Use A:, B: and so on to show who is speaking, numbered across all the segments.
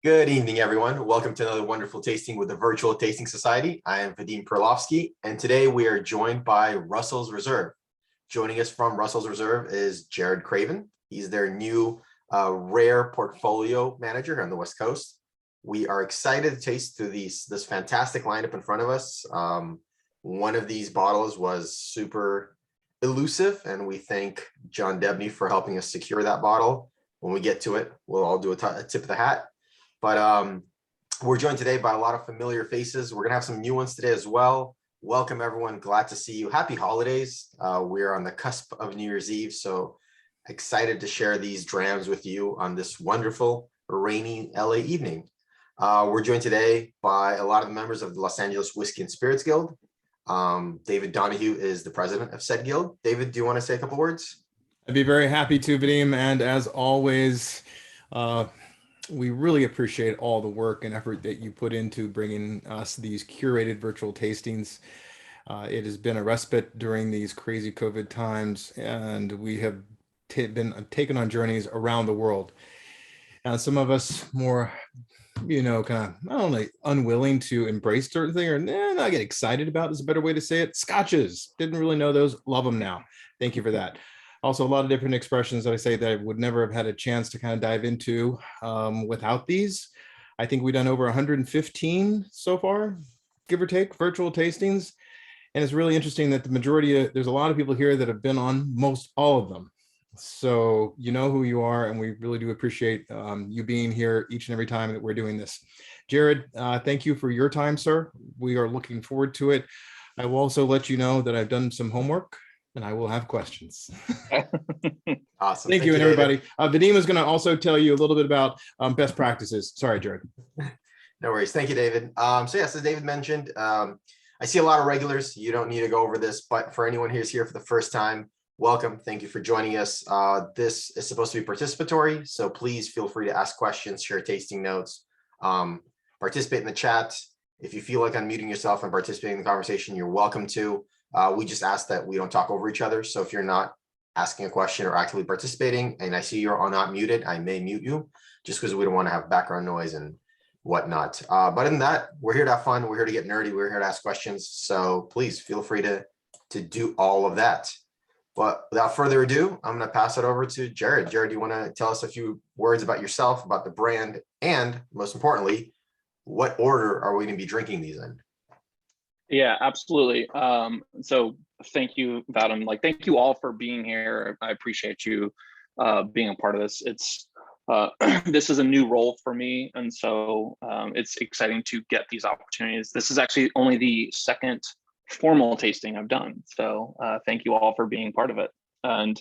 A: Good evening, everyone. Welcome to another wonderful tasting with the Virtual Tasting Society. I am Vadim Perlovsky, and today we are joined by Russell's Reserve. Joining us from Russell's Reserve is Jared Craven. He's their new rare portfolio manager on the West Coast. We are excited to taste through this fantastic lineup in front of us. One of these bottles was super elusive, and we thank John Debney for helping us secure that bottle. When we get to it, we'll all do a tip of the hat. But we're joined today by a lot of familiar faces. We're going to have some new ones today as well. Welcome, everyone. Glad to see you. Happy holidays. We're on the cusp of New Year's Eve, so excited to share these drams with you on this wonderful, rainy LA evening. We're joined today by a lot of the members of the Los Angeles Whiskey and Spirits Guild. David Donahue is the president of said guild. David, do you want to say a couple words?
B: I'd be very happy to, Vadim. And as always, we really appreciate all the work and effort that you put into bringing us these curated virtual tastings. It has been a respite during these crazy COVID times, and we have been taken on journeys around the world. And some of us more, kind of, I don't know, unwilling to embrace certain things, or not get excited about is a better way to say it. Scotches, didn't really know those, love them now. Thank you for that. Also, a lot of different expressions that I say that I would never have had a chance to kind of dive into without these. I think we've done over 115 so far, give or take, virtual tastings. And it's really interesting that the majority there's a lot of people here that have been on most all of them. So you know who you are, and we really do appreciate you being here each and every time that we're doing this. Jared, thank you for your time, sir. We are looking forward to it. I will also let you know that I've done some homework, and I will have questions.
A: Awesome.
B: Thank you, and everybody. Vadim is going to also tell you a little bit about best practices. Sorry, Jared.
A: No worries. Thank you, David. So yes, as David mentioned, I see a lot of regulars. You don't need to go over this, but for anyone who's here for the first time, welcome. Thank you for joining us. This is supposed to be participatory, so please feel free to ask questions, share tasting notes, participate in the chat. If you feel like unmuting yourself and participating in the conversation, you're welcome to. We just ask that we don't talk over each other. So if you're not asking a question or actively participating, and I see you're not muted, I may mute you just because we don't want to have background noise and whatnot. But other than that, we're here to have fun. We're here to get nerdy. We're here to ask questions. So please feel free to do all of that. But without further ado, I'm going to pass it over to Jared. Jared, do you want to tell us a few words about yourself, about the brand, and most importantly, what order are we going to be drinking these in?
C: Yeah, absolutely. So thank you, Vadim. Thank you all for being here. I appreciate you being a part of this. It's this is a new role for me, and so it's exciting to get these opportunities. This is actually only the second formal tasting I've done. So thank you all for being part of it. And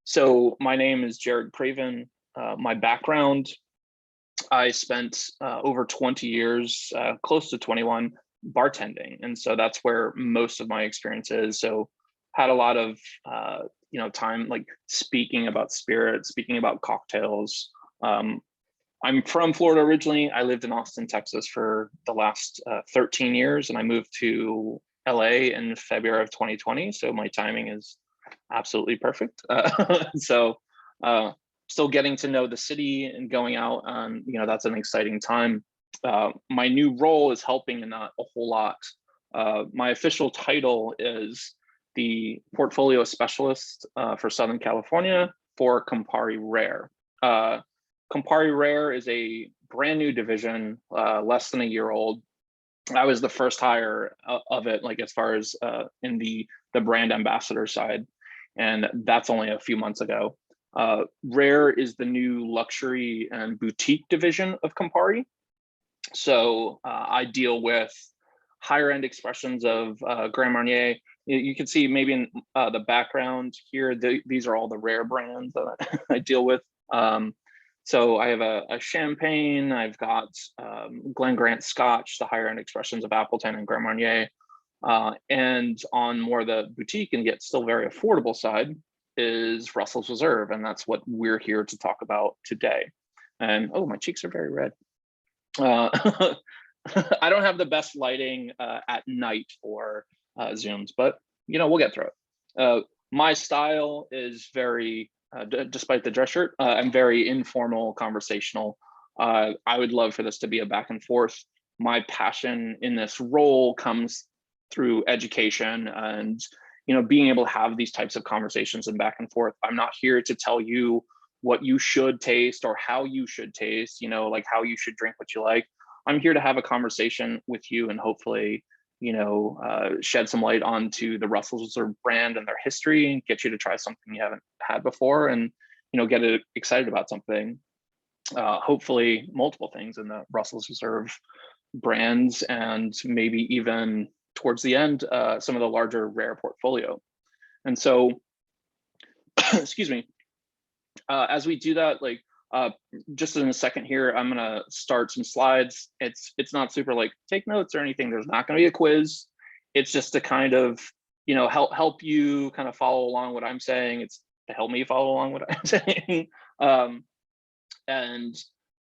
C: so my name is Jared Craven. My background, I spent over 20 years, close to 21, bartending, and so that's where most of my experience is. So had a lot of time speaking about spirits, speaking about cocktails. I'm from Florida originally. I lived in Austin, Texas for the last 13 years, and I moved to LA in February of 2020. So my timing is absolutely perfect. So still getting to know the city and going out, that's an exciting time. My new role is helping and not a whole lot. My official title is the portfolio specialist for Southern California for Campari Rare. Campari Rare is a brand new division, less than a year old. I was the first hire of it, as far as in the brand ambassador side, and that's only a few months ago. Rare is the new luxury and boutique division of Campari. So I deal with higher end expressions of Grand Marnier. You can see maybe in the background here, these are all the Rare brands that I deal with. So I have a champagne, I've got Glen Grant Scotch, the higher end expressions of Appleton and Grand Marnier. And on more the boutique and yet still very affordable side is Russell's Reserve. And that's what we're here to talk about today. And oh, my cheeks are very red. I don't have the best lighting at night for Zooms, but we'll get through it. My style is very, despite the dress shirt, I'm very informal, conversational. I would love for this to be a back and forth. My passion in this role comes through education and, being able to have these types of conversations and back and forth. I'm not here to tell you what you should taste or how you should taste, like how you should drink what you like. I'm here to have a conversation with you and hopefully, shed some light onto the Russell's Reserve brand and their history and get you to try something you haven't had before and, get excited about something. Hopefully multiple things in the Russell's Reserve brands and maybe even towards the end, some of the larger rare portfolio. And so, excuse me, as we do that, like just in a second here, I'm gonna start some slides. It's not super like take notes or anything. There's not gonna be a quiz. It's just to kind of, help you kind of follow along what I'm saying. It's to help me follow along what I'm saying. And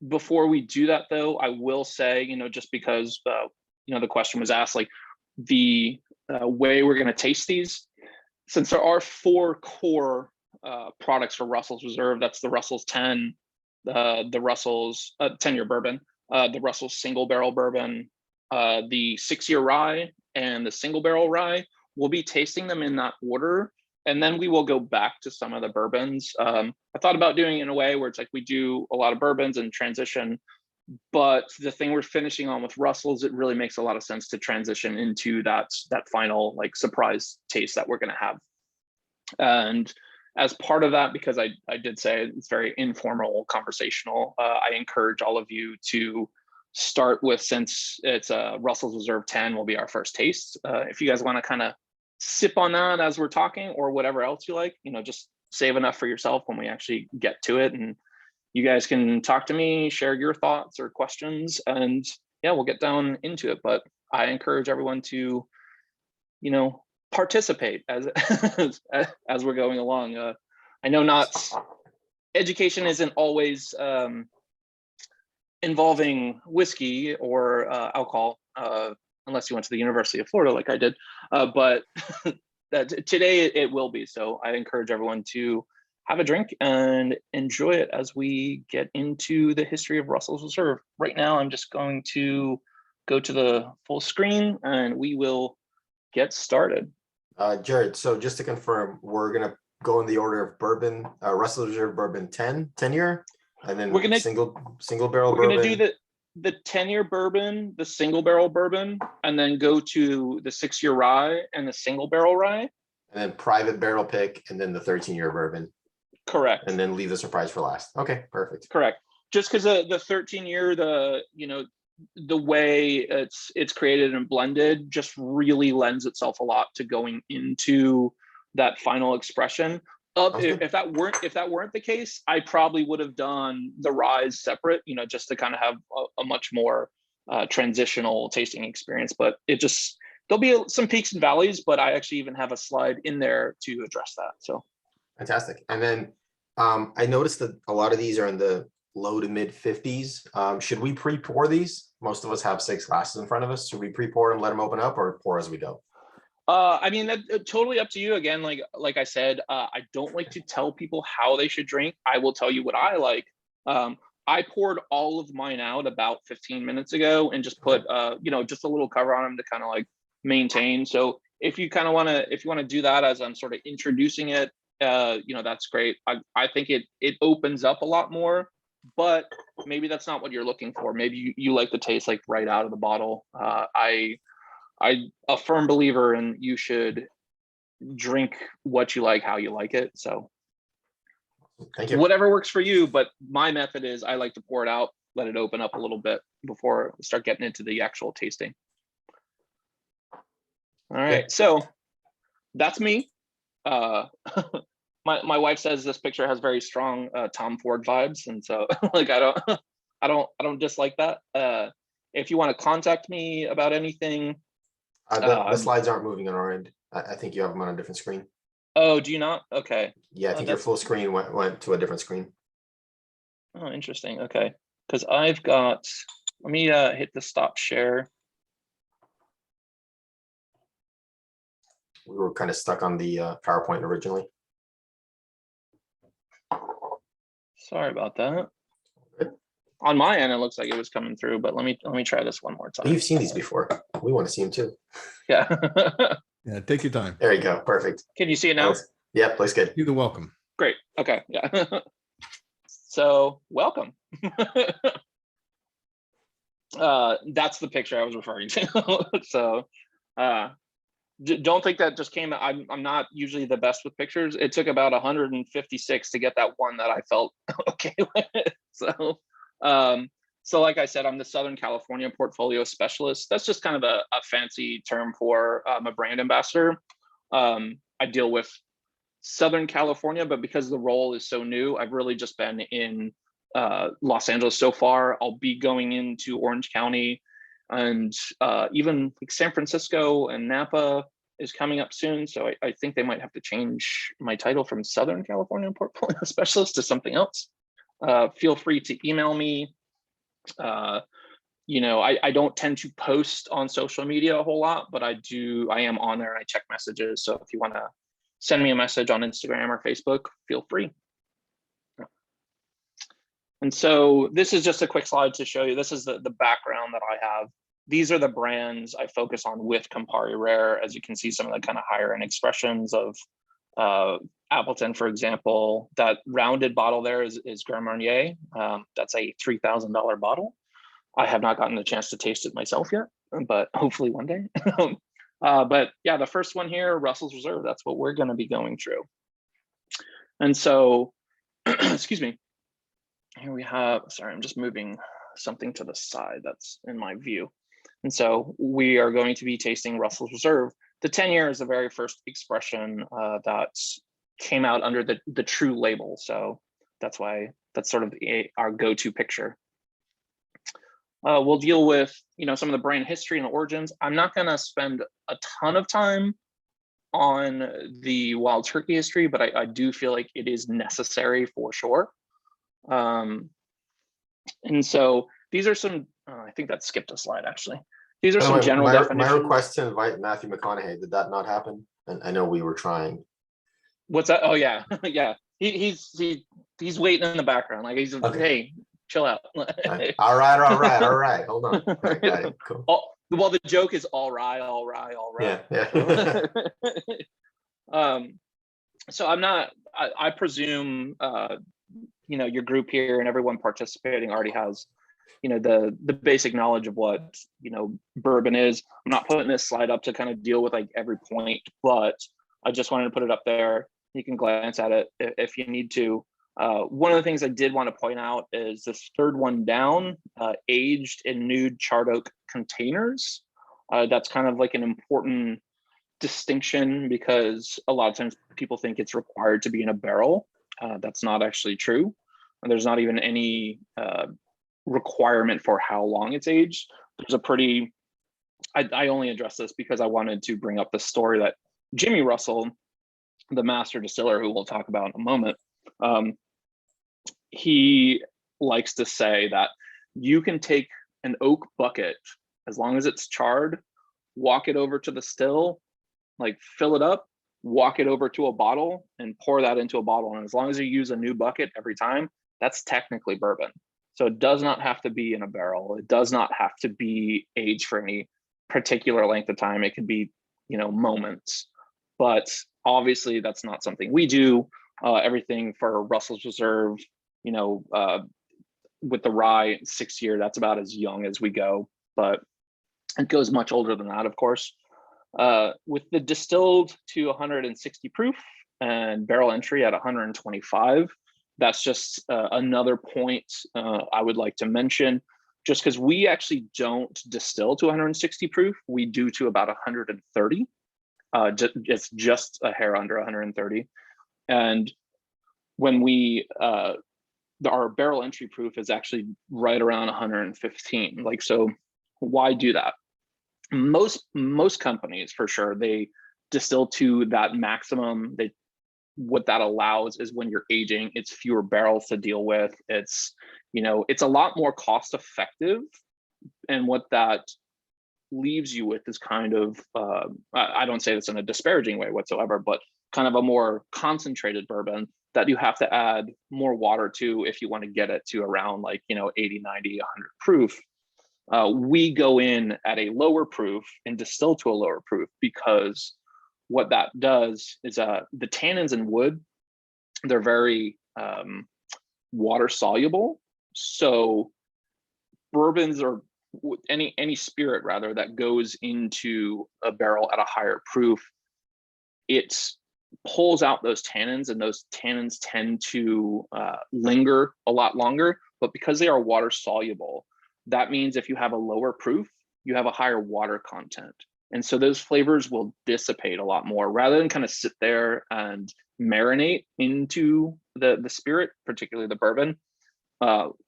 C: before we do that though, I will say, just because, the question was asked, like the way we're gonna taste these, since there are 4 core products for Russell's Reserve, that's the Russell's 10, the Russell's 10-year bourbon, the Russell's single barrel bourbon, the 6-year rye, and the single barrel rye. We'll be tasting them in that order, and then we will go back to some of the bourbons. I thought about doing it in a way where it's like we do a lot of bourbons and transition, but the thing we're finishing on with Russell's, it really makes a lot of sense to transition into that final like surprise taste that we're going to have. And as part of that, because I did say it's very informal, conversational, I encourage all of you to start with, since it's a Russell's Reserve 10 will be our first taste. If you guys want to kind of sip on that as we're talking or whatever else you like, just save enough for yourself when we actually get to it. And you guys can talk to me, share your thoughts or questions, and yeah, we'll get down into it. But I encourage everyone to, participate as as we're going along. I know not education isn't always involving whiskey or alcohol, unless you went to the University of Florida like I did, but today it will be. So I encourage everyone to have a drink and enjoy it as we get into the history of Russell's Reserve. Right now, I'm just going to go to the full screen and we will get started.
A: Jared, so just to confirm, we're gonna go in the order of bourbon, Russell's Reserve bourbon 10-year, and then
C: We're gonna
A: single barrel
C: we're
A: bourbon.
C: gonna do the 10-year bourbon, the single barrel bourbon, and then go to the 6-year rye and the single barrel rye.
A: And then private barrel pick, and then the 13-year bourbon.
C: Correct.
A: And then leave the surprise for last. Okay, perfect.
C: Correct. Just because the 13-year, the way it's created and blended just really lends itself a lot to going into that final expression. If that weren't the case, I probably would have done the ryes separate, just to kind of have a much more transitional tasting experience. But there'll be some peaks and valleys, but I actually even have a slide in there to address that. So
A: fantastic. And then I noticed that a lot of these are in the low to mid 50s. Should we pre-pour these? Most of us have 6 glasses in front of us. Should we pre-pour them, let them open up, or pour as we go?
C: I mean, totally up to you. Again, like I said, I don't like to tell people how they should drink. I will tell you what I like. I poured all of mine out about 15 minutes ago and just put, just a little cover on them to kind of like maintain. So if you kind of want to do that as I'm sort of introducing it, that's great. I think it opens up a lot more, but maybe that's not what you're looking for. Maybe you like the taste like right out of the bottle. I'm a firm believer in you should drink what you like, how you like it. So
A: thank you.
C: Whatever works for you, but my method is I like to pour it out, let it open up a little bit before we start getting into the actual tasting. All right, so that's me. My wife says this picture has very strong Tom Ford vibes, and so like I don't dislike that. If you want to contact me about anything,
A: the slides aren't moving on our end. I think you have them on a different screen.
C: Oh, do you not? Okay.
A: Yeah, I think your full screen went to a different screen.
C: Oh, interesting. Okay, because I've got. Let me hit the stop share.
A: We were kind of stuck on the PowerPoint originally.
C: Sorry about that.
A: Good.
C: On my end, it looks like it was coming through, but let me try this one more time.
A: You've seen these before. We want to see them too.
C: Yeah.
B: Yeah, take your time.
A: There you go. Perfect.
C: Can you see it now?
A: Yep, looks good.
B: You're the welcome.
C: Great. Okay. Yeah. So welcome. That's the picture I was referring to. So don't think that just came. I'm not usually the best with pictures. It took about 156 to get that one that I felt okay with. So like I said, I'm the Southern California portfolio specialist. That's just kind of a fancy term for a brand ambassador. I deal with Southern California, but because the role is so new, I've really just been in Los Angeles so far. I'll be going into Orange County, and even like San Francisco and Napa is coming up soon. So I think they might have to change my title from Southern California portfolio specialist to something else. Feel free to email me. I don't tend to post on social media a whole lot, but I am on there and I check messages. So if you want to send me a message on Instagram or Facebook, feel free. And so this is just a quick slide to show you. This is the background that I have. These are the brands I focus on with Campari Rare. As you can see, some of the kind of higher end expressions of Appleton, for example. That rounded bottle there is Grand Marnier. That's a $3,000 bottle. I have not gotten the chance to taste it myself yet, but hopefully one day. But yeah, the first one here, Russell's Reserve, that's what we're going to be going through. And so, excuse me, here we have, sorry, I'm just moving something to the side that's in my view. And so we are going to be tasting Russell's Reserve. The 10-year is the very first expression that came out under the True label. So that's why that's sort of our go-to picture. We'll deal with, some of the brand history and origins. I'm not going to spend a ton of time on the wild turkey history, but I do feel like it is necessary for sure. And so these are some, I think that skipped a slide actually. These are some general definitions.
A: My request to invite Matthew McConaughey, did that not happen? And I know we were trying.
C: What's that? Oh yeah, yeah. He's waiting in the background. Like he's
A: okay.
C: Hey, chill out.
A: All right. Hold on. Okay, got it. Cool.
C: Well, the joke is all right.
A: Yeah.
C: So I presume your group here and everyone participating already has the basic knowledge of what bourbon is. I'm not putting this slide up to kind of deal with like every point, but I just wanted to put it up there. You can glance at it if you need to. One of the things I did want to point out is this third one down, aged in nude charred oak containers. That's kind of like an important distinction because a lot of times people think it's required to be in a barrel. That's not actually true. And there's not even any requirement for how long it's aged. There's a pretty, I only address this because I wanted to bring up the story that Jimmy Russell, the master distiller, who we'll talk about in a moment, he likes to say that you can take an oak bucket, as long as it's charred, walk it over to the still, like fill it up, walk it over to a bottle and pour that into a bottle. And as long as you use a new bucket every time, that's technically bourbon. So it does not have to be in a barrel. It does not have to be aged for any particular length of time. It could be, moments. But obviously that's not something we do. Everything for Russell's Reserve, with the rye 6 year, that's about as young as we go, but it goes much older than that, of course. With the distilled to 160 proof and barrel entry at 125, that's just another point I would like to mention, just because we actually don't distill to 160 proof. We do to about 130. It's just a hair under 130. And when we, our barrel entry proof is actually right around 115. Like, so why do that? Most companies, for sure, they distill to that maximum. What that allows is when you're aging, it's fewer barrels to deal with. It's a lot more cost effective, and what that leaves you with is kind of I don't say this in a disparaging way whatsoever, but kind of a more concentrated bourbon that you have to add more water to if you want to get it to around like, 80, 90, 100 proof. We go in at a lower proof and distill to a lower proof, because what that does is the tannins in wood, they're very water soluble. So bourbons, or any spirit rather, that goes into a barrel at a higher proof, it pulls out those tannins, and those tannins tend to linger a lot longer. But because they are water soluble, that means if you have a lower proof, you have a higher water content. And so those flavors will dissipate a lot more, rather than kind of sit there and marinate into the spirit, particularly the bourbon.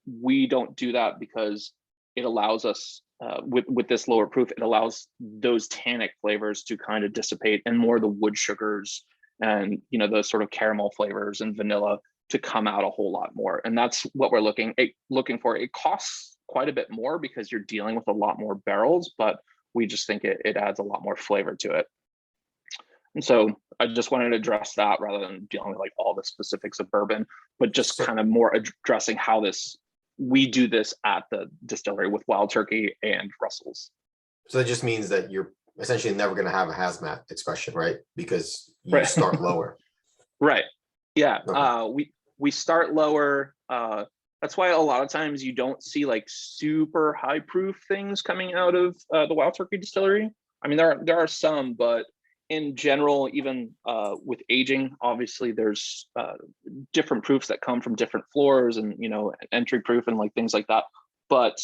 C: We don't do that, because it allows us, with this lower proof, it allows those tannic flavors to kind of dissipate, and more the wood sugars and those sort of caramel flavors and vanilla to come out a whole lot more. And that's what we're looking for. It costs quite a bit more because you're dealing with a lot more barrels, but we just think it adds a lot more flavor to it. And so I just wanted to address that, rather than dealing with like all the specifics of bourbon, but just kind of more addressing how we do this at the distillery with Wild Turkey and Russell's.
A: So that just means that you're essentially never going to have a hazmat expression, right? Because you start lower.
C: Right. Yeah.
A: Okay.
C: We start lower. That's why a lot of times you don't see like super high proof things coming out of the Wild Turkey distillery. I mean, there are some, but in general, even with aging, obviously there's different proofs that come from different floors, and entry proof and like things like that. But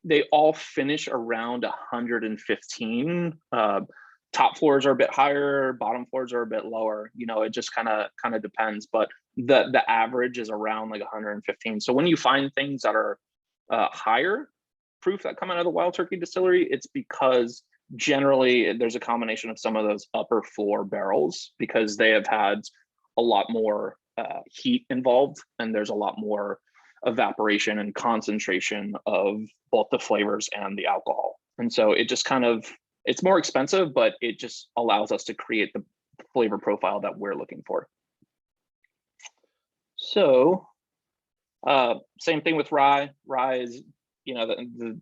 C: they all finish around 115. Top floors are a bit higher, bottom floors are a bit lower. It just kind of depends, but the average is around like 115. So when you find things that are higher proof that come out of the Wild Turkey distillery, it's because generally there's a combination of some of those upper floor barrels, because they have had a lot more heat involved, and there's a lot more evaporation and concentration of both the flavors and the alcohol. And so it just it's more expensive, but it just allows us to create the flavor profile that we're looking for. So same thing with rye. Rye is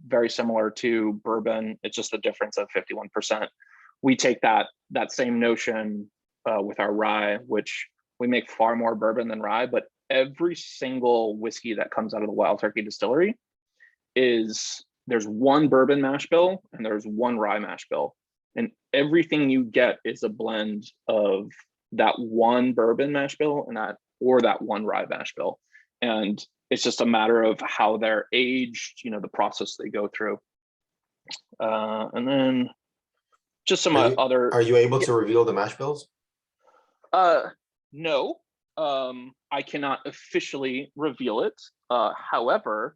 C: very similar to bourbon. It's just the difference of 51%. We take that same notion with our rye, which we make far more bourbon than rye, but every single whiskey that comes out of the Wild Turkey distillery there's one bourbon mash bill and there's one rye mash bill, and everything you get is a blend of that one bourbon mash bill and that one rye mash bill. And it's just a matter of how they're aged, the process they go through. And then just some other.
A: Are you able to reveal the mash bills?
C: No, I cannot officially reveal it. However,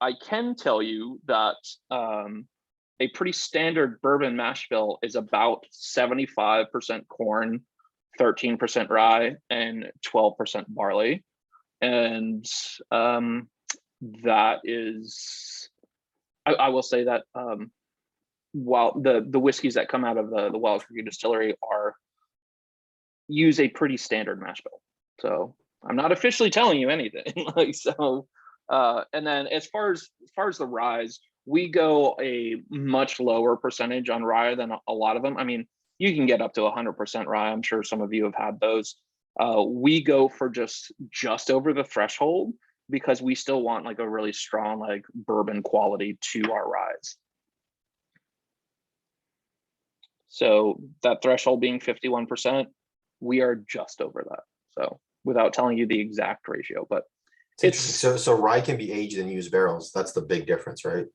C: I can tell you that a pretty standard bourbon mash bill is about 75% corn, 13% rye, and 12% barley. And that is, I will say that while the whiskeys that come out of the Wild Turkey distillery use a pretty standard mash bill. So I'm not officially telling you anything. And then as far as the ryes, we go a much lower percentage on rye than a lot of them. I mean, you can get up to 100% rye. I'm sure some of you have had those. We go for just over the threshold, because we still want like a really strong like bourbon quality to our ryes. So that threshold being 51%, we are just over that. So without telling you the exact ratio, but it's
A: so rye can be aged in used barrels. That's the big difference, right?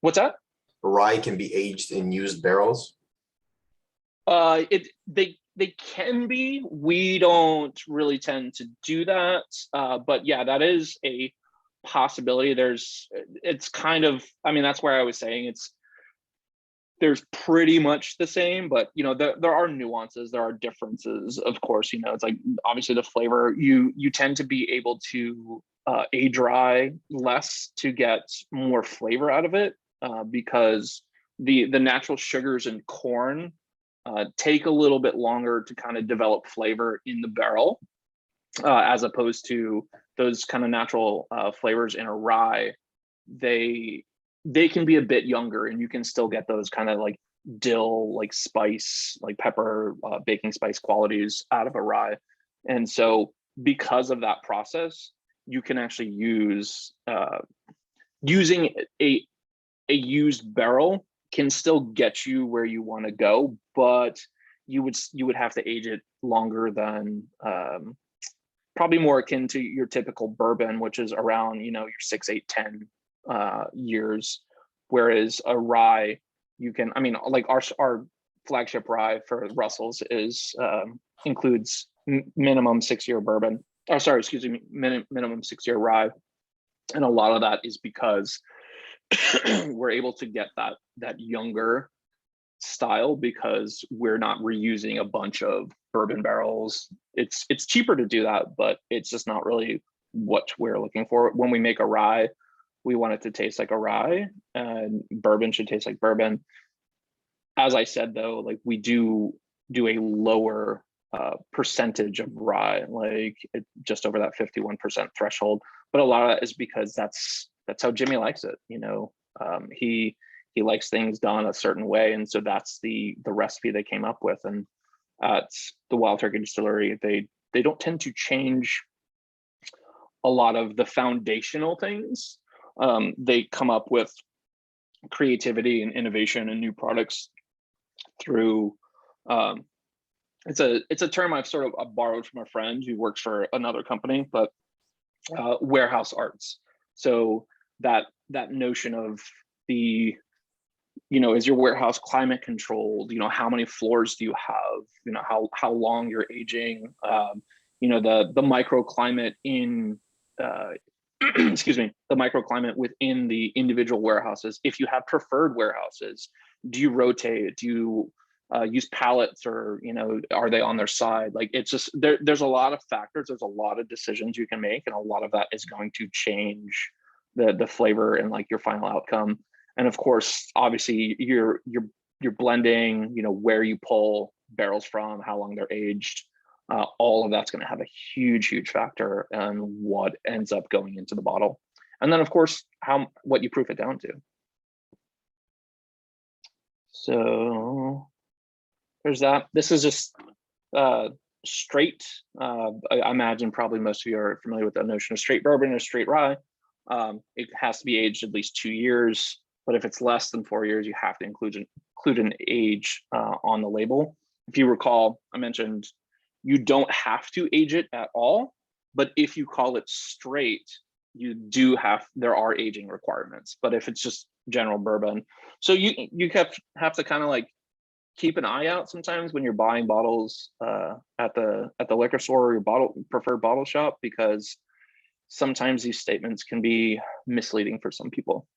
C: What's that?
A: Rye can be aged in used barrels.
C: They can be. We don't really tend to do that, but yeah, that is a possibility. It's kind of, I mean, that's where I was saying there's pretty much the same, but there are nuances, there are differences, of course. It's like obviously the flavor, you tend to be age to age rye less to get more flavor out of it, because the natural sugars in corn take a little bit longer to kind of develop flavor in the barrel, as opposed to those kind of natural flavors in a rye. They can be a bit younger, and you can still get those kind of like dill, like spice, like pepper, baking spice qualities out of a rye. And so because of that process, you can actually use using a used barrel can still get you where you want to go, but you would have to age it longer than probably more akin to your typical bourbon, which is around, you know, your 6, 8, 10 years. Whereas a rye, you can, I mean, like our flagship rye for Russell's is includes minimum 6-year bourbon. Oh, sorry, excuse me, minimum 6-year rye. And a lot of that is because we're able to get that younger style because we're not reusing a bunch of bourbon barrels. It's cheaper to do that, but it's just not really what we're looking for. When we make a rye, we want it to taste like a rye, and bourbon should taste like bourbon. As I said, though, like we do a lower percentage of rye, like just over that 51% threshold. But a lot of that is because that's how Jimmy likes it. You know, he likes things done a certain way, and so that's the recipe they came up with. And at the Wild Turkey Distillery, they don't tend to change a lot of the foundational things. They come up with creativity and innovation and new products through it's a term I've sort of borrowed from a friend who works for another company, but warehouse arts. So that notion of the, you know, is your warehouse climate controlled? You know, how many floors do you have? You know, how long you're aging? You know, the microclimate in excuse me, the microclimate within the individual warehouses. If you have preferred warehouses, do you rotate? Do you use pallets, or, you know, are they on their side? Like, it's just there's a lot of factors. There's a lot of decisions you can make, and a lot of that is going to change the flavor and like your final outcome. And of course, obviously, you're blending, you know, where you pull barrels from, how long they're aged. All of that's going to have a huge factor on what ends up going into the bottle. And then, of course, what you proof it down to. So there's that. This is just straight. I imagine probably most of you are familiar with the notion of straight bourbon or straight rye. It has to be aged at least 2 years, but if it's less than 4 years, you have to include an age on the label. If you recall, I mentioned you don't have to age it at all, but if you call it straight, there are aging requirements. But if it's just general bourbon, so you have to kind of like keep an eye out sometimes when you're buying bottles at the liquor store or your preferred bottle shop, because sometimes these statements can be misleading for some people.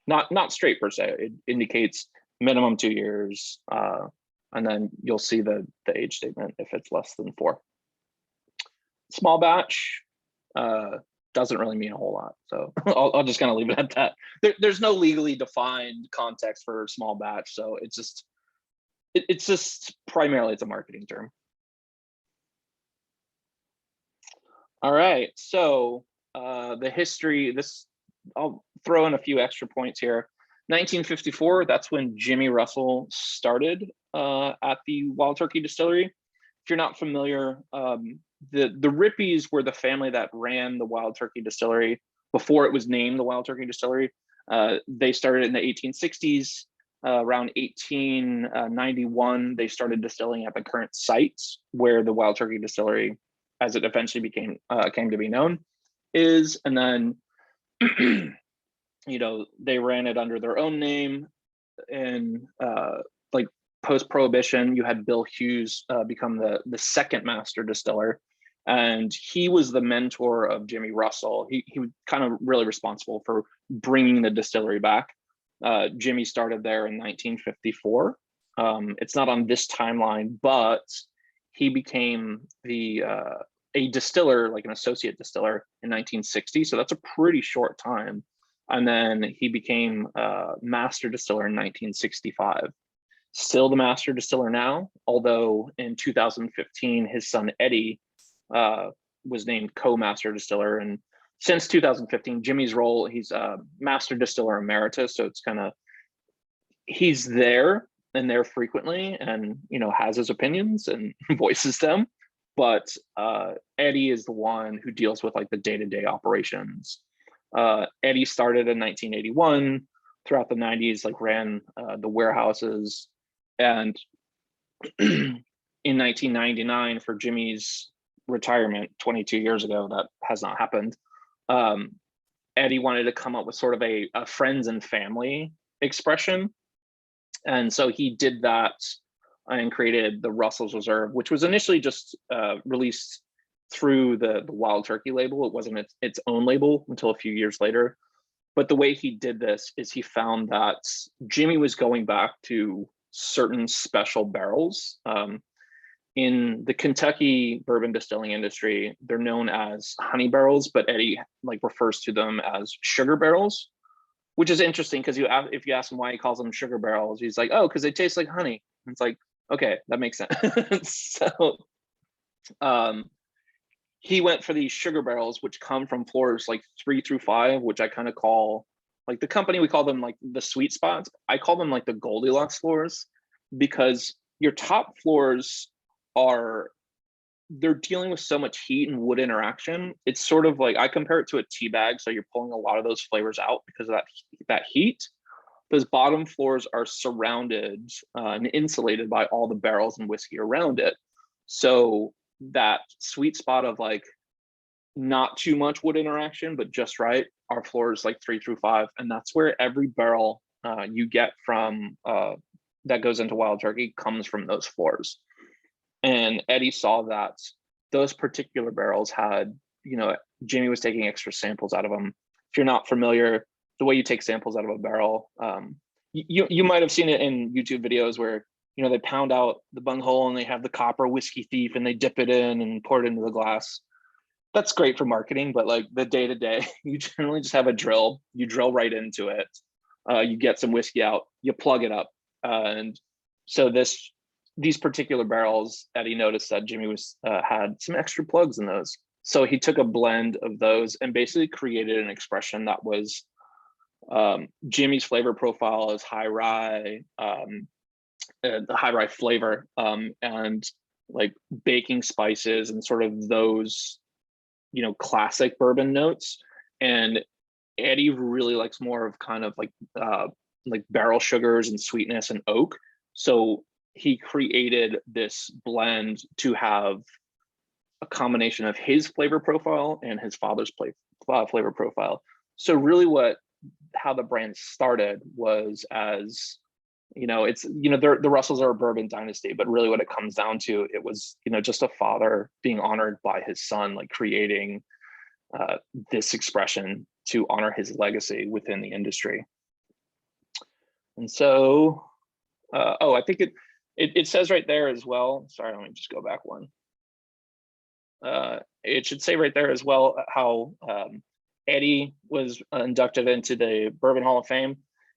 C: Not straight per se. It indicates minimum 2 years, and then you'll see the age statement if it's less than 4. Small batch doesn't really mean a whole lot, so I'll just kind of leave it at that. There's no legally defined context for small batch, so it's just primarily it's a marketing term. All right, so the history. I'll throw in a few extra points here. 1954, that's when Jimmy Russell started at the Wild Turkey Distillery. If you're not familiar, the Rippies were the family that ran the Wild Turkey Distillery before it was named the Wild Turkey Distillery. They started in the 1860s. Around 1891, they started distilling at the current site where the Wild Turkey Distillery, as it eventually came to be known, is. And then you know, they ran it under their own name. And like post-prohibition, you had Bill Hughes become the second master distiller, and he was the mentor of Jimmy Russell. He was kind of really responsible for bringing the distillery back. Jimmy started there in 1954. It's not on this timeline, but he became a distiller, like an associate distiller, in 1960. So that's a pretty short time. And then he became master distiller in 1965. still the master distiller now, although in 2015, his son Eddie was named co-master distiller. And since 2015, Jimmy's role, he's a master distiller emeritus. So it's kind of, he's there and there frequently and, has his opinions and voices them. But Eddie is the one who deals with like the day-to-day operations. Eddie started in 1981. Throughout the 90s, like ran the warehouses. And in 1999, for Jimmy's retirement 22 years ago, that has not happened. Eddie wanted to come up with sort of a friends and family expression. And so he did that and created the Russell's Reserve, which was initially just released through the Wild Turkey label. It wasn't its own label until a few years later. But the way he did this is he found that Jimmy was going back to certain special barrels. In the Kentucky bourbon distilling industry, they're known as honey barrels, but Eddie like refers to them as sugar barrels, which is interesting because if you ask him why he calls them sugar barrels, he's like, oh, because they taste like honey. And it's like, okay, that makes sense. So he went for these sugar barrels, which come from floors like 3 through 5, which I kind of call, like the company, we call them like the sweet spots. I call them like the Goldilocks floors, because your top floors they're dealing with so much heat and wood interaction. It's sort of like, I compare it to a tea bag. So you're pulling a lot of those flavors out because of that heat. Those bottom floors are surrounded and insulated by all the barrels and whiskey around it. So that sweet spot of like not too much wood interaction, but just right, our floors like 3 through 5. And that's where every barrel you get from that goes into Wild Turkey comes from those floors. And Eddie saw that those particular barrels had, Jimmy was taking extra samples out of them. If you're not familiar, the way you take samples out of a barrel, you might have seen it in YouTube videos where, they pound out the bunghole and they have the copper whiskey thief and they dip it in and pour it into the glass. That's great for marketing, but like the day to day, you generally just have a drill. You drill right into it. You get some whiskey out, you plug it up. And so these particular barrels, Eddie noticed that Jimmy had some extra plugs in those. So he took a blend of those and basically created an expression that was Jimmy's flavor profile is high rye, the high rye flavor, and like baking spices and sort of those, classic bourbon notes. And Eddie really likes more of kind of like barrel sugars and sweetness and oak. So he created this blend to have a combination of his flavor profile and his father's flavor profile. So really how the brand started was as, it's, the Russells are a bourbon dynasty, but really what it comes down to, it was, just a father being honored by his son, like creating this expression to honor his legacy within the industry. And so, I think it says right there as well. Sorry, let me just go back one. It should say right there as well how Eddie was inducted into the Bourbon Hall of Fame.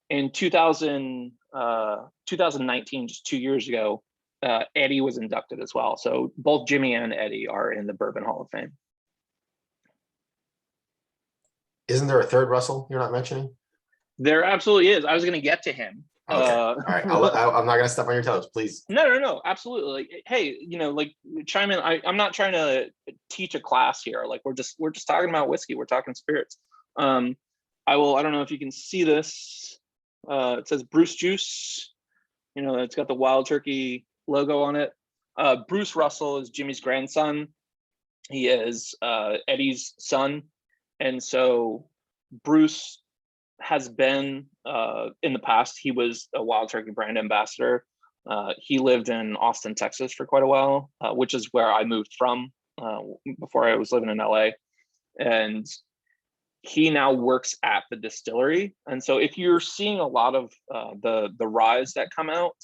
C: In 2019, just 2 years ago, Eddie was inducted as well. So both Jimmy and Eddie are in the Bourbon Hall of Fame.
A: Isn't there a third Russell you're not mentioning?
C: There absolutely is. I was going to get to him.
A: Okay. All right. I'm not going to step on your toes, please.
C: No, absolutely. Like, hey, like chime in. I'm not trying to teach a class here. Like we're just talking about whiskey. We're talking spirits. I don't know if you can see this. It says Bruce Juice. It's got the Wild Turkey logo on it. Bruce Russell is Jimmy's grandson. He is Eddie's son. And so Bruce has been, in the past, he was a Wild Turkey brand ambassador. He lived in Austin, Texas for quite a while, which is where I moved from before I was living in LA. And he now works at the distillery. And so if you're seeing a lot of the ryes that come out,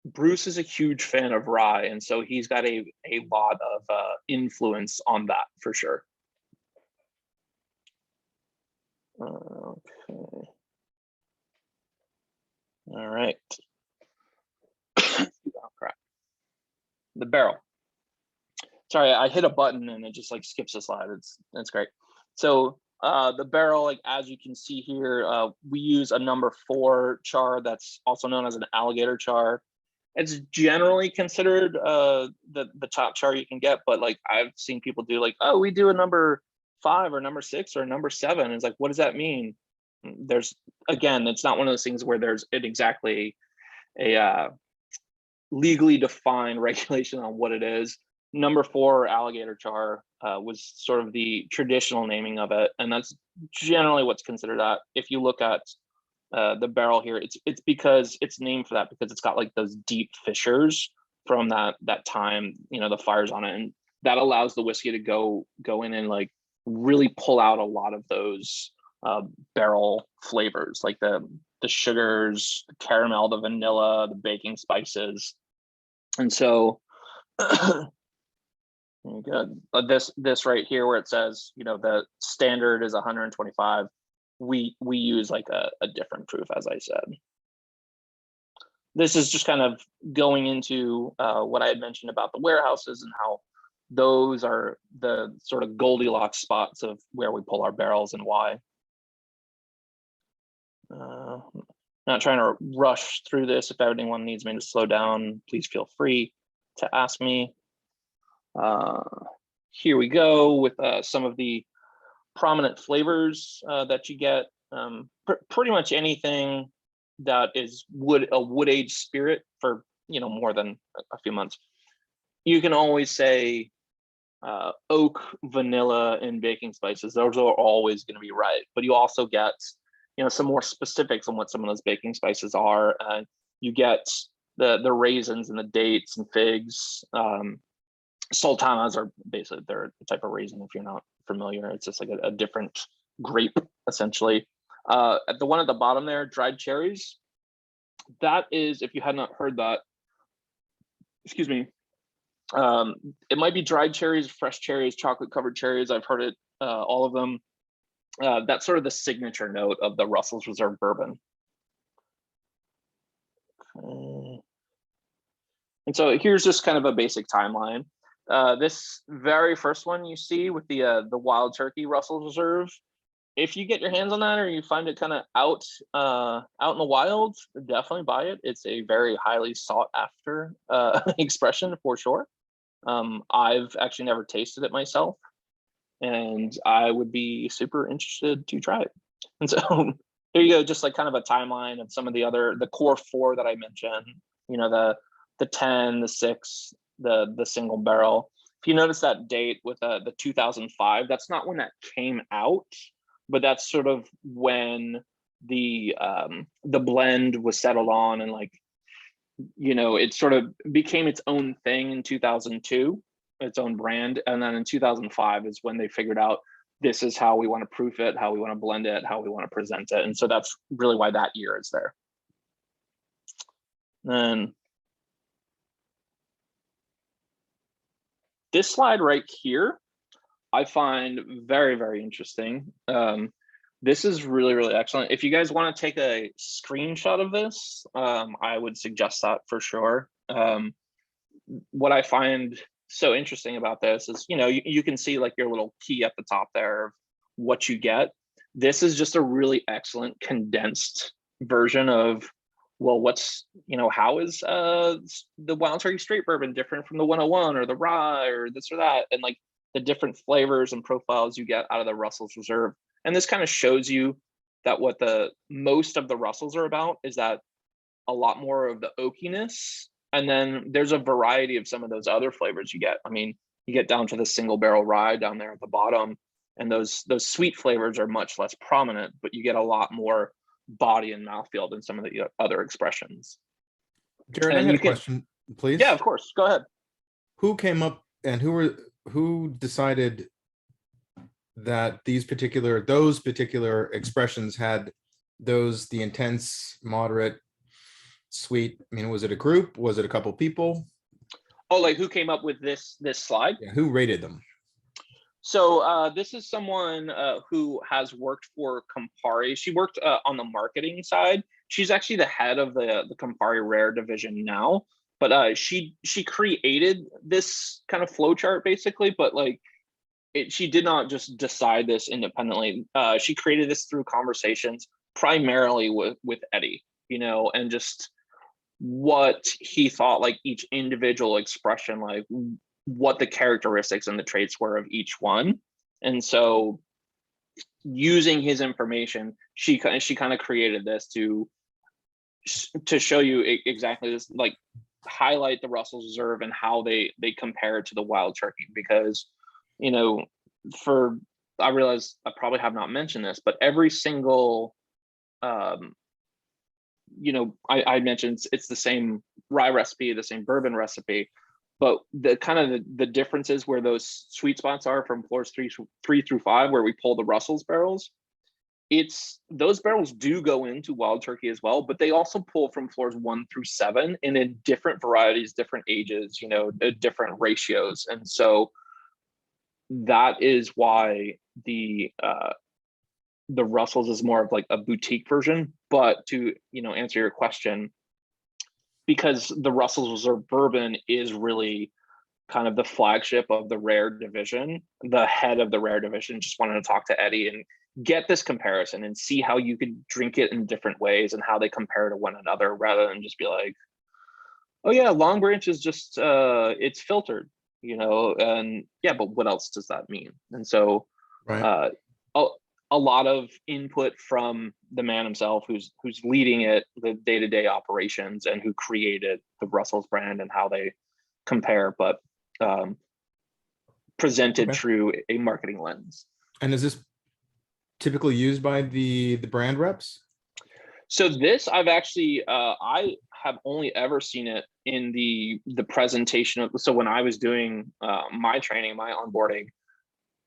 C: Bruce is a huge fan of rye. And so he's got a lot of influence on that for sure. Okay. All right. the barrel. Sorry, I hit a button and it just like skips a slide. It's great. So the barrel, like as you can see here, we use a number 4 char that's also known as an alligator char. It's generally considered the top char you can get, but like I've seen people do like, oh, we do a number 5 or number 6 or number 7. It's like, what does that mean? There's, again, it's not one of those things where there's exactly a legally defined regulation on what it is. Number 4 alligator char was sort of the traditional naming of it, and that's generally what's considered that. If you look at the barrel here, it's because it's named for that, because it's got like those deep fissures from that time, you know, the fires on it, and that allows the whiskey to go in and like really pull out a lot of those barrel flavors, like the sugars, the caramel, the vanilla, the baking spices. And so good. This right here where it says, you know, the standard is 125, we use like a different proof, as I said. This is just kind of going into what I had mentioned about the warehouses and how those are the sort of Goldilocks spots of where we pull our barrels and why. Not trying to rush through this. If anyone needs me to slow down, please feel free to ask me. Here we go with some of the prominent flavors that you get. Pretty much anything that is a wood aged spirit for, you know, more than a few months. You can always say oak, vanilla, and baking spices. Those are always going to be right. But you also get, you know, some more specifics on what some of those baking spices are. You get the raisins and the dates and figs. Sultanas are basically, they're a type of raisin if you're not familiar. It's just like a different grape, essentially. At the one at the bottom there, dried cherries. That is, if you had not heard that, excuse me, it might be dried cherries, fresh cherries, chocolate covered cherries. I've heard it, all of them. That's sort of the signature note of the Russell's Reserve bourbon. And so here's just kind of a basic timeline. This very first one you see with the Wild Turkey Russell's Reserve, if you get your hands on that or you find it kind of out in the wild, definitely buy it. It's a very highly sought after expression for sure. I've actually never tasted it myself, and I would be super interested to try it. And so here you go, just like kind of a timeline of some of the core 4 that I mentioned, you know, the 10, the 6, the single barrel. If you notice that date with the 2005, that's not when that came out, but that's sort of when the blend was settled on, and like, you know, it sort of became its own thing in 2002, its own brand. And then in 2005 is when they figured out this is how we want to proof it, how we want to blend it, how we want to present it. And so that's really why that year is there. And this slide right here, I find very, very interesting. This is really, really excellent. If you guys want to take a screenshot of this, I would suggest that for sure. What I find so interesting about this is, you know, you can see like your little key at the top there of what you get. This is just a really excellent condensed version of, well, what's, you know, how is the Wild Turkey Straight Bourbon different from the 101 or the rye or this or that, and like the different flavors and profiles you get out of the Russell's Reserve. And this kind of shows you that what the most of the Russells are about is that a lot more of the oakiness, and then there's a variety of some of those other flavors you get. I mean, you get down to the single barrel rye down there at the bottom, and those sweet flavors are much less prominent, but you get a lot more body and mouthfeel than some of the other expressions.
B: Jared, I had a question, please.
C: Yeah, of course. Go ahead.
B: Who came up and who decided that those particular expressions had the intense, moderate, sweet? I mean, was it a group? Was it a couple people?
C: Oh, like who came up with this slide?
B: Yeah, who rated them?
C: So this is someone who has worked for Campari. She worked on the marketing side. She's actually the head of the Campari Rare division now. but she created this kind of flow chart basically, but like she did not just decide this independently. She created this through conversations primarily with Eddie, and just what he thought like each individual expression, like what the characteristics and the traits were of each one. And so using his information, she kind of created this to show you exactly this, like highlight the Russell's Reserve and how they compare to the wild turkey. Because I realize I probably have not mentioned this, but every single I mentioned it's the same rye recipe, the same bourbon recipe, but the kind of the differences where those sweet spots are from floors three through 5, where we pull the Russell's barrels, it's those barrels do go into wild turkey as well, but they also pull from floors 1 through 7 and in different varieties, different ages, different ratios. And so that is why the Russell's is more of like a boutique version. But to answer your question, because the Russell's Reserve bourbon is really kind of the flagship of the rare division, the head of the rare division just wanted to talk to Eddie and get this comparison and see how you could drink it in different ways and how they compare to one another, rather than just be like, oh yeah, Long Branch is just it's filtered, and yeah, but what else does that mean? And so
B: Right.
C: A lot of input from the man himself, who's leading it, the day-to-day operations, and who created the Russell's brand and how they compare, but presented
B: Okay.
C: through a marketing lens.
B: And is this typically used by the brand reps?
C: So this, I've actually, I have only ever seen it in the presentation of, so when I was doing my training, my onboarding,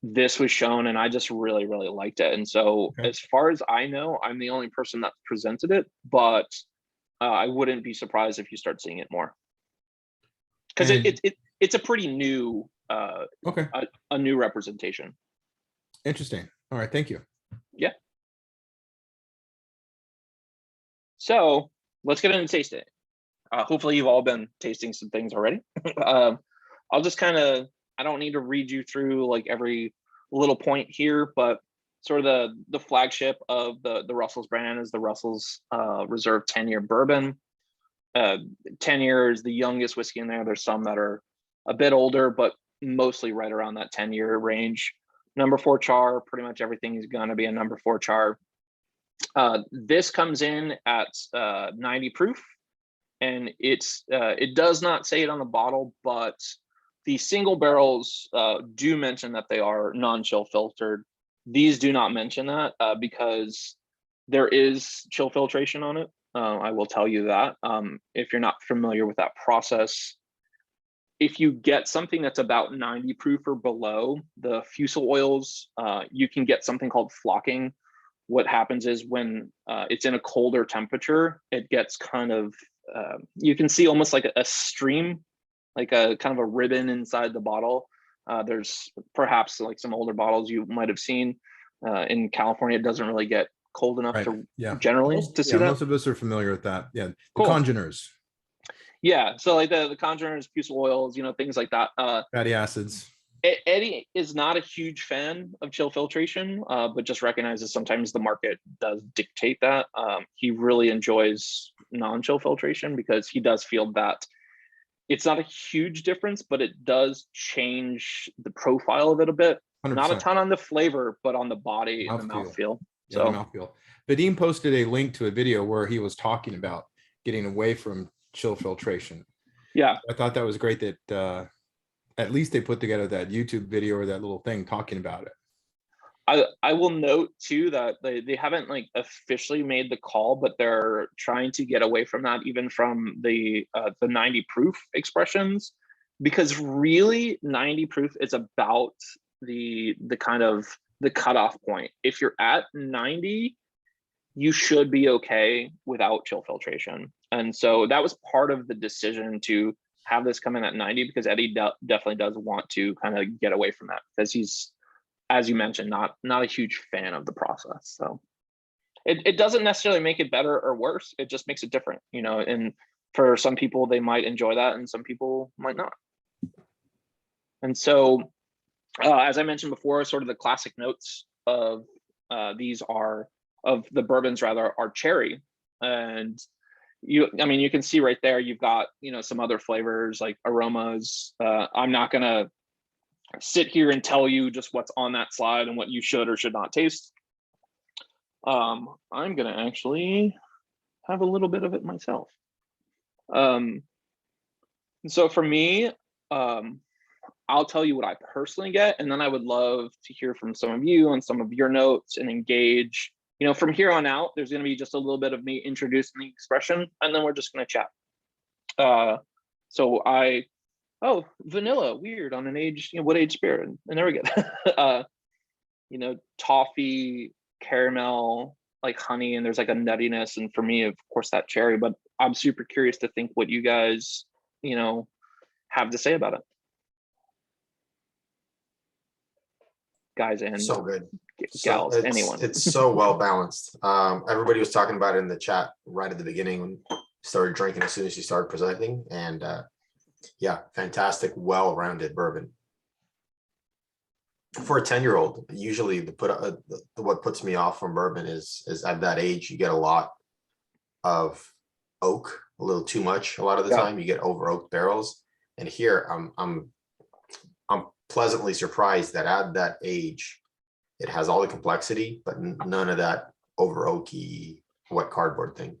C: this was shown and I just really, really liked it. And so
B: Okay.
C: as far as I know, I'm the only person that presented it, but I wouldn't be surprised if you start seeing it more. Because it's a pretty new,
B: okay,
C: a new representation.
B: interesting. All right, thank you.
C: Yeah. So let's get into tasting. Hopefully you've all been tasting some things already. I'll just I don't need to read you through like every little point here, but sort of the flagship of the Russell's brand is the Russell's Reserve 10-year bourbon. 10 years, the youngest whiskey in there. There's some that are a bit older, but mostly right around that 10-year range. Number 4 char, pretty much everything is going to be a number 4 char. This comes in at 90 proof, and it does not say it on the bottle, but the single barrels do mention that they are non-chill filtered. These do not mention that because there is chill filtration on it. I will tell you that. If you're not familiar with that process, if you get something that's about 90 proof or below, the fusel oils, you can get something called flocking. What happens is when it's in a colder temperature, it gets kind of, you can see almost like a stream, like a kind of a ribbon inside the bottle. There's perhaps like some older bottles you might have seen in California. It doesn't really get cold enough
B: Right.
C: to
B: Yeah.
C: generally to see that.
B: Most of us are familiar with that. Yeah. The
C: Cool.
B: congeners.
C: Yeah. So like the congeners, fusel oils, things like that.
B: Fatty acids.
C: Eddie is not a huge fan of chill filtration, but just recognizes sometimes the market does dictate that. He really enjoys non-chill filtration because he does feel that it's not a huge difference, but it does change the profile of it a bit.
B: 100%.
C: Not a ton on the flavor, but on the body and the mouthfeel.
B: Yeah, the mouthfeel. Vadim posted a link to a video where he was talking about getting away from chill filtration.
C: Yeah.
B: I thought that was great that at least they put together that YouTube video or that little thing talking about it.
C: I will note too that they haven't like officially made the call, but they're trying to get away from that, even from the 90 proof expressions, because really 90 proof is about the kind of the cutoff point. If you're at 90, you should be okay without chill filtration. And so that was part of the decision to have this come in at 90, because Eddie definitely does want to kind of get away from that, because he's, as you mentioned, not a huge fan of the process. So it doesn't necessarily make it better or worse. It just makes it different, and for some people, they might enjoy that, and some people might not. And so, as I mentioned before, sort of the classic notes of the bourbons rather, are cherry. And I mean, you can see right there, you've got, some other flavors like aromas. I'm not gonna sit here and tell you just what's on that slide and what you should or should not taste. I'm gonna actually have a little bit of it myself. So for me, I'll tell you what I personally get, and then I would love to hear from some of you on some of your notes and engage. From here on out, there's going to be just a little bit of me introducing the expression, and then we're just going to chat. Vanilla, weird on an age, what age spirit? And there we go. Toffee, caramel, like honey, and there's like a nuttiness, and for me, of course, that cherry. But I'm super curious to think what you guys, have to say about it. Guys and
A: So good.
C: gals,
A: So
C: anyone.
A: It's so well balanced. Everybody was talking about it in the chat right at the beginning when you started drinking, as soon as you started presenting. And yeah, fantastic, well-rounded bourbon. For a 10-year-old, usually what puts me off from bourbon is at that age, you get a lot of oak, a little too much. A lot of the time you get over oaked barrels. And here I'm pleasantly surprised that at that age, it has all the complexity, but none of that over oaky wet cardboard thing.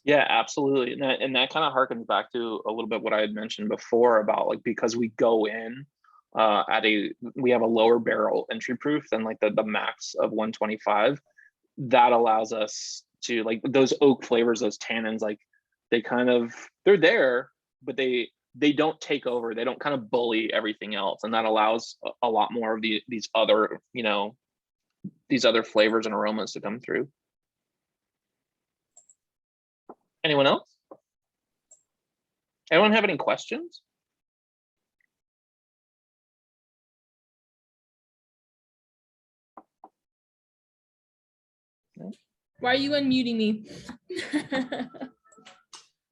C: Yeah, absolutely. And that kind of harkens back to a little bit what I had mentioned before about like, because we go in we have a lower barrel entry proof than like the max of 125. That allows us to, like, those oak flavors, those tannins, like they're there, but they don't take over. They don't kind of bully everything else. And that allows a lot more of these other flavors and aromas to come through. Anyone else? Anyone have any questions?
D: Why are you unmuting me?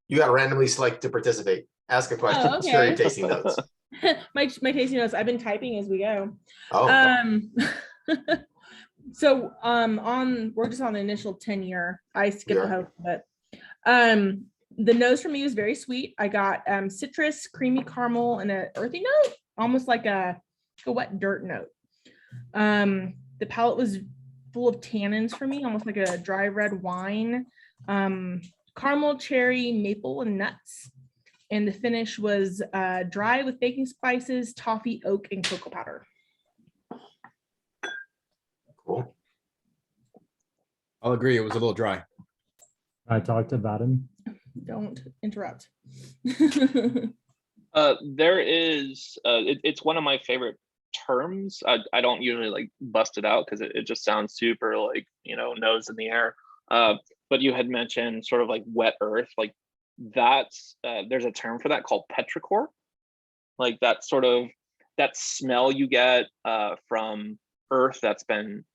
A: You got randomly selected to participate. Ask a question.
D: Oh, okay.
A: Share your tasting notes.
D: my tasting notes. I've been typing as we go.
A: Oh.
D: So we're just on the initial 10-year. I skipped the host of it. The nose for me was very sweet. I got citrus, creamy caramel, and an earthy note, almost like a wet dirt note. The palate was full of tannins for me, almost like a dry red wine. Caramel, cherry, maple, and nuts. And the finish was dry with baking spices, toffee, oak, and cocoa powder.
A: Cool.
B: I'll agree. It was a little dry.
E: I talked about him.
D: Don't interrupt.
C: There is, it's one of my favorite terms. I don't usually like bust it out because it just sounds super like, nose in the air. But you had mentioned sort of like wet earth, like that's, there's a term for that called petrichor. Like that sort of, that smell you get from earth that's been,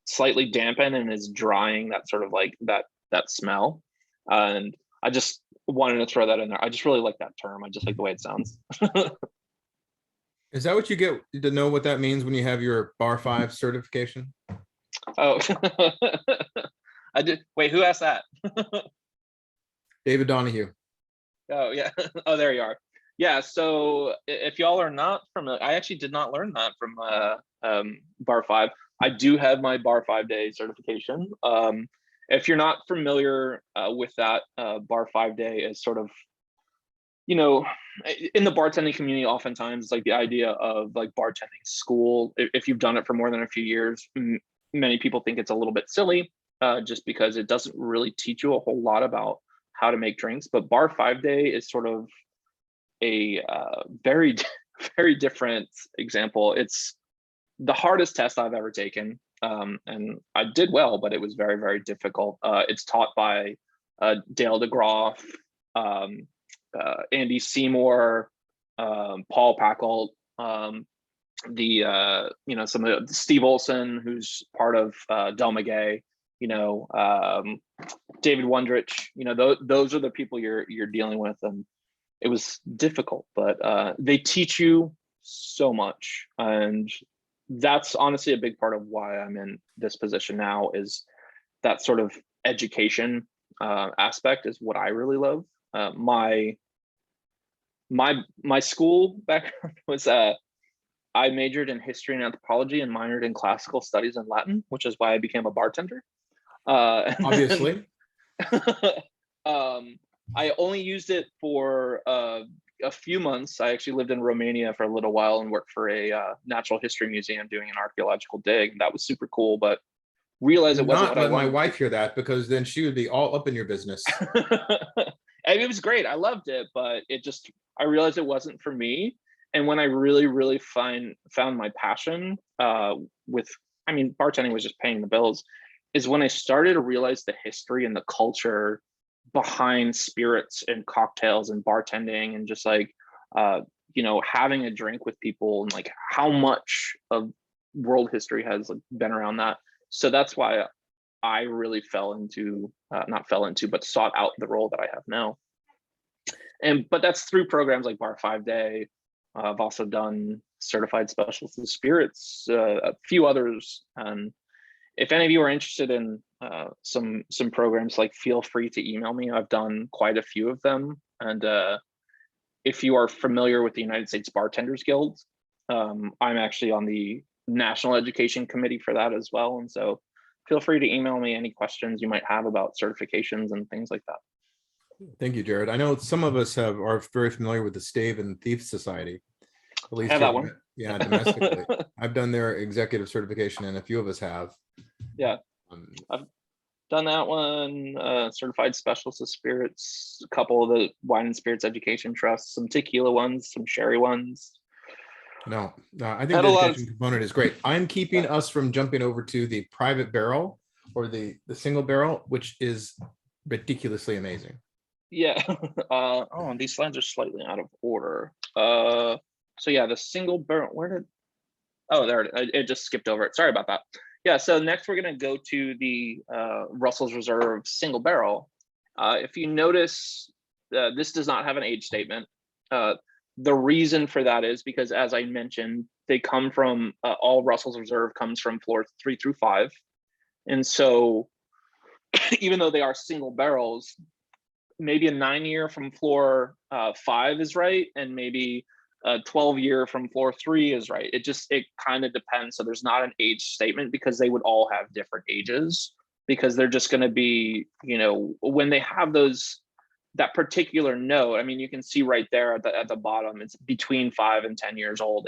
C: slightly dampened and is drying, that sort of like that smell. And I just wanted to throw that in there. I just really like that term. I just like the way it sounds.
B: Is that what you get to know what that means when you have your Bar 5 certification?
C: Oh, I did. Wait, who asked that?
B: David Donahue.
C: Oh, yeah. Oh, there you are. Yeah. So if y'all are not familiar, I actually did not learn that from Bar 5. I do have my Bar 5 day certification. If you're not familiar with that, Bar 5 day is sort of, in the bartending community, oftentimes it's like the idea of like bartending school. If you've done it for more than a few years, many people think it's a little bit silly just because it doesn't really teach you a whole lot about how to make drinks. But Bar 5 day is sort of a very, very different example. It's the hardest test I've ever taken. And I did well, but it was very, very difficult. It's taught by Dale DeGroff, Andy Seymour, Paul Packalt, some of the Steve Olson, who's part of Del Maguey, David Wondrich, those are the people you're dealing with, and it was difficult, but they teach you so much, and that's honestly a big part of why I'm in this position now, is that sort of education aspect is what I really love. My school background was I majored in history and anthropology and minored in classical studies and Latin, which is why I became a bartender.
B: Obviously.
C: I only used it for a few months. I actually lived in Romania for a little while and worked for a natural history museum doing an archaeological dig. That was super cool, but realized it wasn't
B: Not
C: what I
B: let my
C: wanted.
B: wife hear that, because then she would be all up in your business.
C: And it was great. I loved it, but I realized it wasn't for me. And when I really found my passion bartending was just paying the bills, is when I started to realize the history and the culture behind spirits and cocktails and bartending, and just like having a drink with people, and like how much of world history has been around that. So that's why I really but sought out the role that I have now. But that's through programs like Bar 5 Day. I've also done certified specialists in spirits, a few others. And if any of you are interested in some programs, feel free to email me. I've done quite a few of them. And if you are familiar with the United States Bartenders Guild, I'm actually on the National Education Committee for that as well. And so feel free to email me any questions you might have about certifications and things like that.
B: Thank you, Jared. I know some of us are very familiar with the Stave and Thief Society. At least
C: I have that one.
B: Yeah, domestically. I've done their executive certification, and a few of us have.
C: Yeah, I've done that one. Certified specialist of spirits, a couple of the wine and spirits education trusts, some tequila ones, some sherry ones.
B: No, I think the education component is great. I'm keeping us from jumping over to the private barrel or the single barrel, which is ridiculously amazing.
C: Yeah. And these slides are slightly out of order. So yeah, the single barrel, there it just skipped over it. Sorry about that. Yeah, so next we're gonna go to the Russell's Reserve single barrel. If you notice, this does not have an age statement. The reason for that is because, as I mentioned, they come from, all Russell's Reserve comes from floor 3 through 5. And so even though they are single barrels, maybe a 9-year from floor 5 is right, and maybe a 12-year from floor 3 is right. It kind of depends. So there's not an age statement, because they would all have different ages, because they're just going to be, when they have that particular note. I mean, you can see right there at the bottom, it's between 5 and 10 years old.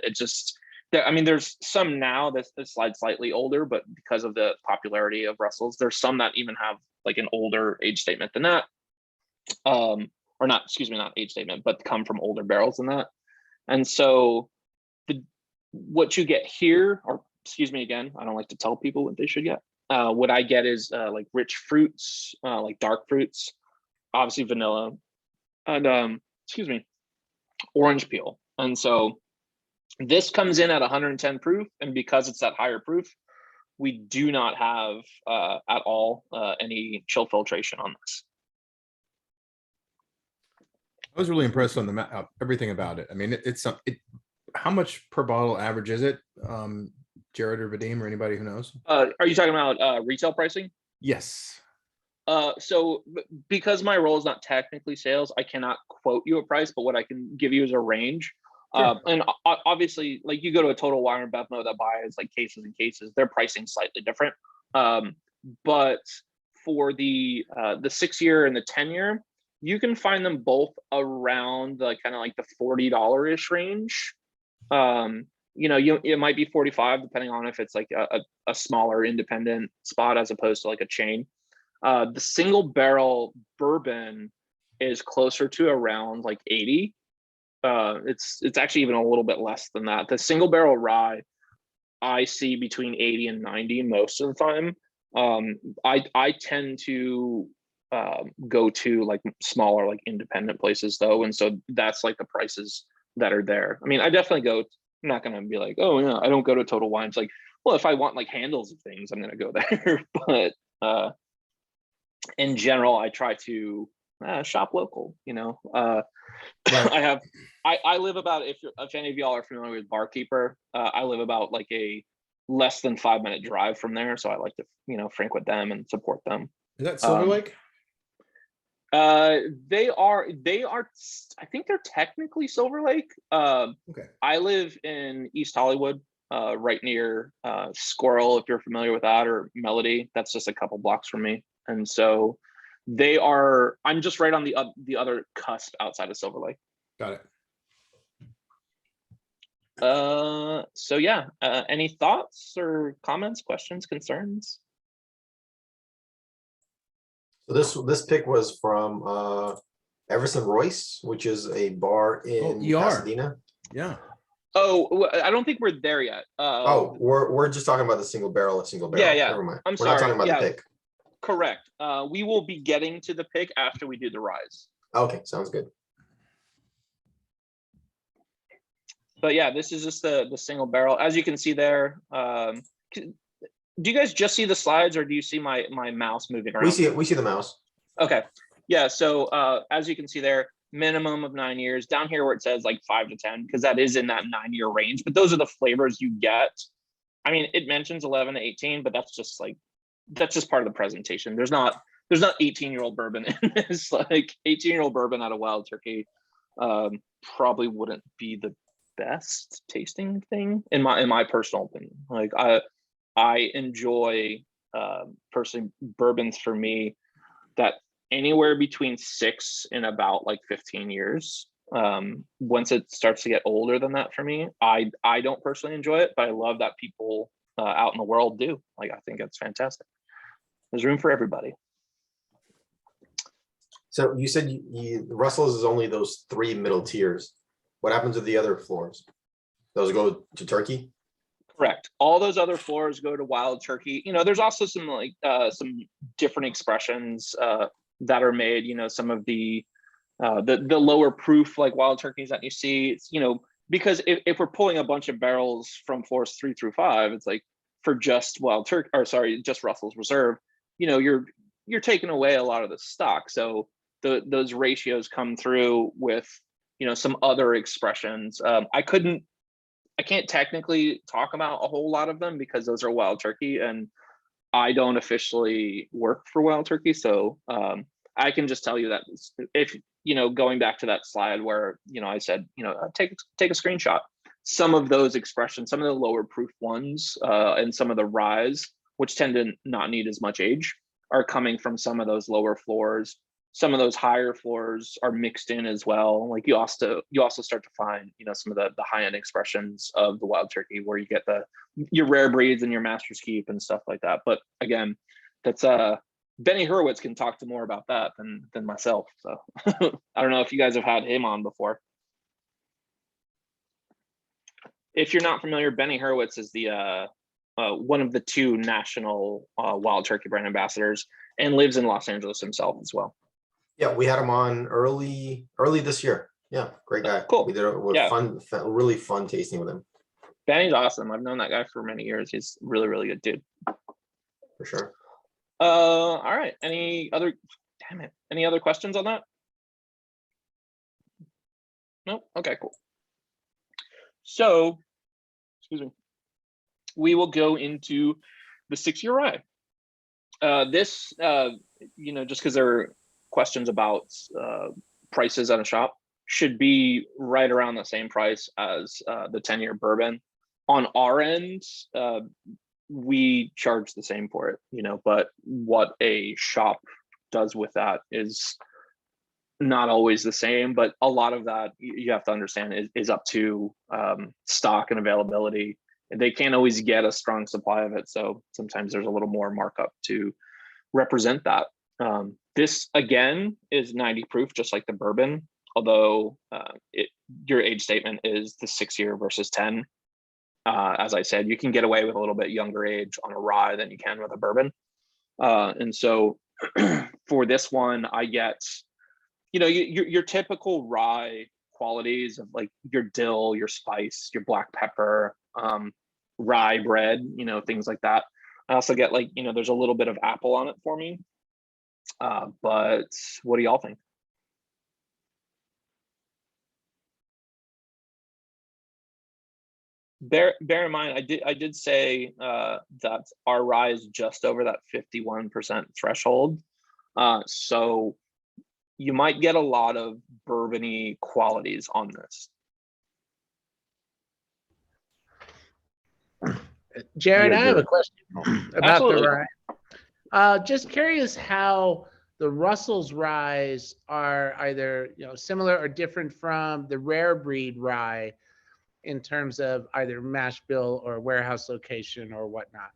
C: There's some now that slide slightly older, but because of the popularity of Russell's, there's some that even have an older age statement than that. Or not age statement, but come from older barrels than that. And so what you get here, or excuse me again, I don't like to tell people what they should get. What I get is rich fruits, like dark fruits, obviously vanilla, and orange peel. And so this comes in at 110 proof, and because it's that higher proof, we do not have at all any chill filtration on this.
B: I was really impressed on everything about it. I mean, how much per bottle average is it, Jared or Vadim or anybody who knows?
C: Are you talking about retail pricing?
B: Yes.
C: So because my role is not technically sales, I cannot quote you a price, but what I can give you is a range. Sure. And obviously, you go to a Total Wine or Bevmo that buys cases and cases, their pricing slightly different. But for the 6-year and the 10-year, you can find them both around the $40-ish range. It might be 45 depending on if it's a smaller independent spot as opposed to a chain. The single barrel bourbon is closer to around 80. It's actually even a little bit less than that. The single barrel rye I see between 80 and 90 most of the time. I tend to go to smaller independent places though, and so that's the prices that are there. I mean, I definitely go. I'm not gonna be oh yeah, I don't go to Total Wine. It's well, if I want handles of things, I'm gonna go there. But in general, I try to shop local.
B: Right.
C: I live about, if any of y'all are familiar with Barkeeper, I live about like a less than 5-minute drive from there, so I like to frequent them and support them.
B: Is that Silver Lake?
C: They are I think they're technically Silver Lake.
B: Okay.
C: I live in East Hollywood, right near Squirrel, if you're familiar with that, or Melody. That's just a couple blocks from me, and so I'm just right on the other cusp outside of Silver Lake.
B: Got it.
C: So yeah, any thoughts or comments, questions, concerns?
A: So this pick was from Everson Royce, which is a bar in
B: ER.
A: Pasadena.
B: Yeah.
C: Oh, I don't think we're there yet.
A: We're just talking about the single barrel.
C: Yeah.
A: Never mind.
C: I'm
A: We're
C: sorry.
A: not talking about the pick.
C: Correct. We will be getting to the pick after we do the rise.
A: Okay, sounds good.
C: But yeah, this is just the single barrel. As you can see there, do you guys just see the slides, or do you see my mouse moving around?
A: We see it. We see the mouse.
C: Okay. Yeah. So as you can see there, minimum of 9 years. Down here where it says like 5 to 10, because that is in that 9-year range. But those are the flavors you get. I mean, it mentions 11 to 18, but that's just part of the presentation. There's not 18-year-old bourbon in this. Like 18-year-old bourbon out of Wild Turkey probably wouldn't be the best tasting thing in my personal opinion. Like I enjoy personally bourbons for me that anywhere between 6 and about like 15 years. Once it starts to get older than that for me, I don't personally enjoy it, but I love that people out in the world do. Like, I think it's fantastic. There's room for everybody.
A: So you said Russell's is only those 3 middle tiers. What happens with the other floors? Those go to Turkey?
C: Correct. All those other floors go to Wild Turkey. There's also some some different expressions that are made. Some of the lower proof like Wild Turkeys that you see. It's, because if we're pulling a bunch of barrels from floors 3 through 5, it's like for just just Russell's Reserve, you're taking away a lot of the stock. So those ratios come through with some other expressions. I can't technically talk about a whole lot of them because those are Wild Turkey, and I don't officially work for Wild Turkey. So I can just tell you that if, going back to that slide where, I said, take a screenshot, some of those expressions, some of the lower proof ones and some of the rise, which tend to not need as much age, are coming from some of those lower floors. Some of those higher floors are mixed in as well. Like you also start to find, some of the high-end expressions of the Wild Turkey where you get your rare breeds and your Master's Keep and stuff like that. But again, that's Benny Hurwitz can talk to more about that than myself. So I don't know if you guys have had him on before. If you're not familiar, Benny Hurwitz is the one of the 2 national Wild Turkey brand ambassadors and lives in Los Angeles himself as well.
A: Yeah, we had him on early this year. Yeah, great guy.
C: Cool.
A: We did a really fun tasting with him.
C: Benny's awesome. I've known that guy for many years. He's really, really good dude.
A: For sure.
C: All right. Any other questions on that? No? Okay, cool. So, excuse me. We will go into the 6-year rye. This, just because there are questions about prices at a shop, should be right around the same price as the 10-year bourbon. On our end, we charge the same for it, but what a shop does with that is not always the same, but a lot of that you have to understand is up to stock and availability. They can't always get a strong supply of it, so sometimes there's a little more markup to represent that. This again is 90 proof, just like the bourbon, although your age statement is the 6-year versus 10. As I said, you can get away with a little bit younger age on a rye than you can with a bourbon. And so for this one, I get, your typical rye qualities of like your dill, your spice, your black pepper, rye bread, things like that. I also get like, there's a little bit of apple on it for me. But what do y'all think? Bear in mind, I did say that our rye is just over that 51% threshold. So you might get a lot of bourbony qualities on this.
F: Jared,
A: Yeah,
F: I have a
A: Jared.
F: question about
C: Absolutely.
F: the rye. Just curious how the Russell's rye are either similar or different from the rare breed rye in terms of either mash bill or warehouse location or whatnot.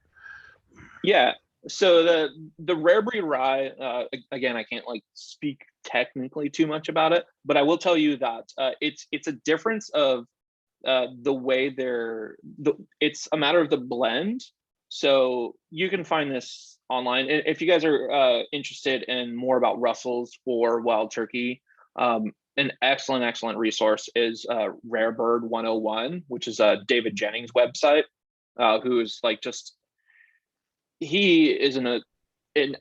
C: Yeah. So the rare breed rye, again, I can't like speak technically too much about it, but I will tell you that it's a difference of the way it's a matter of the blend. So you can find this online. If you guys are interested in more about Russell's or Wild Turkey, an excellent resource is Rare Bird 101, which is David Jennings' website, who is like he is an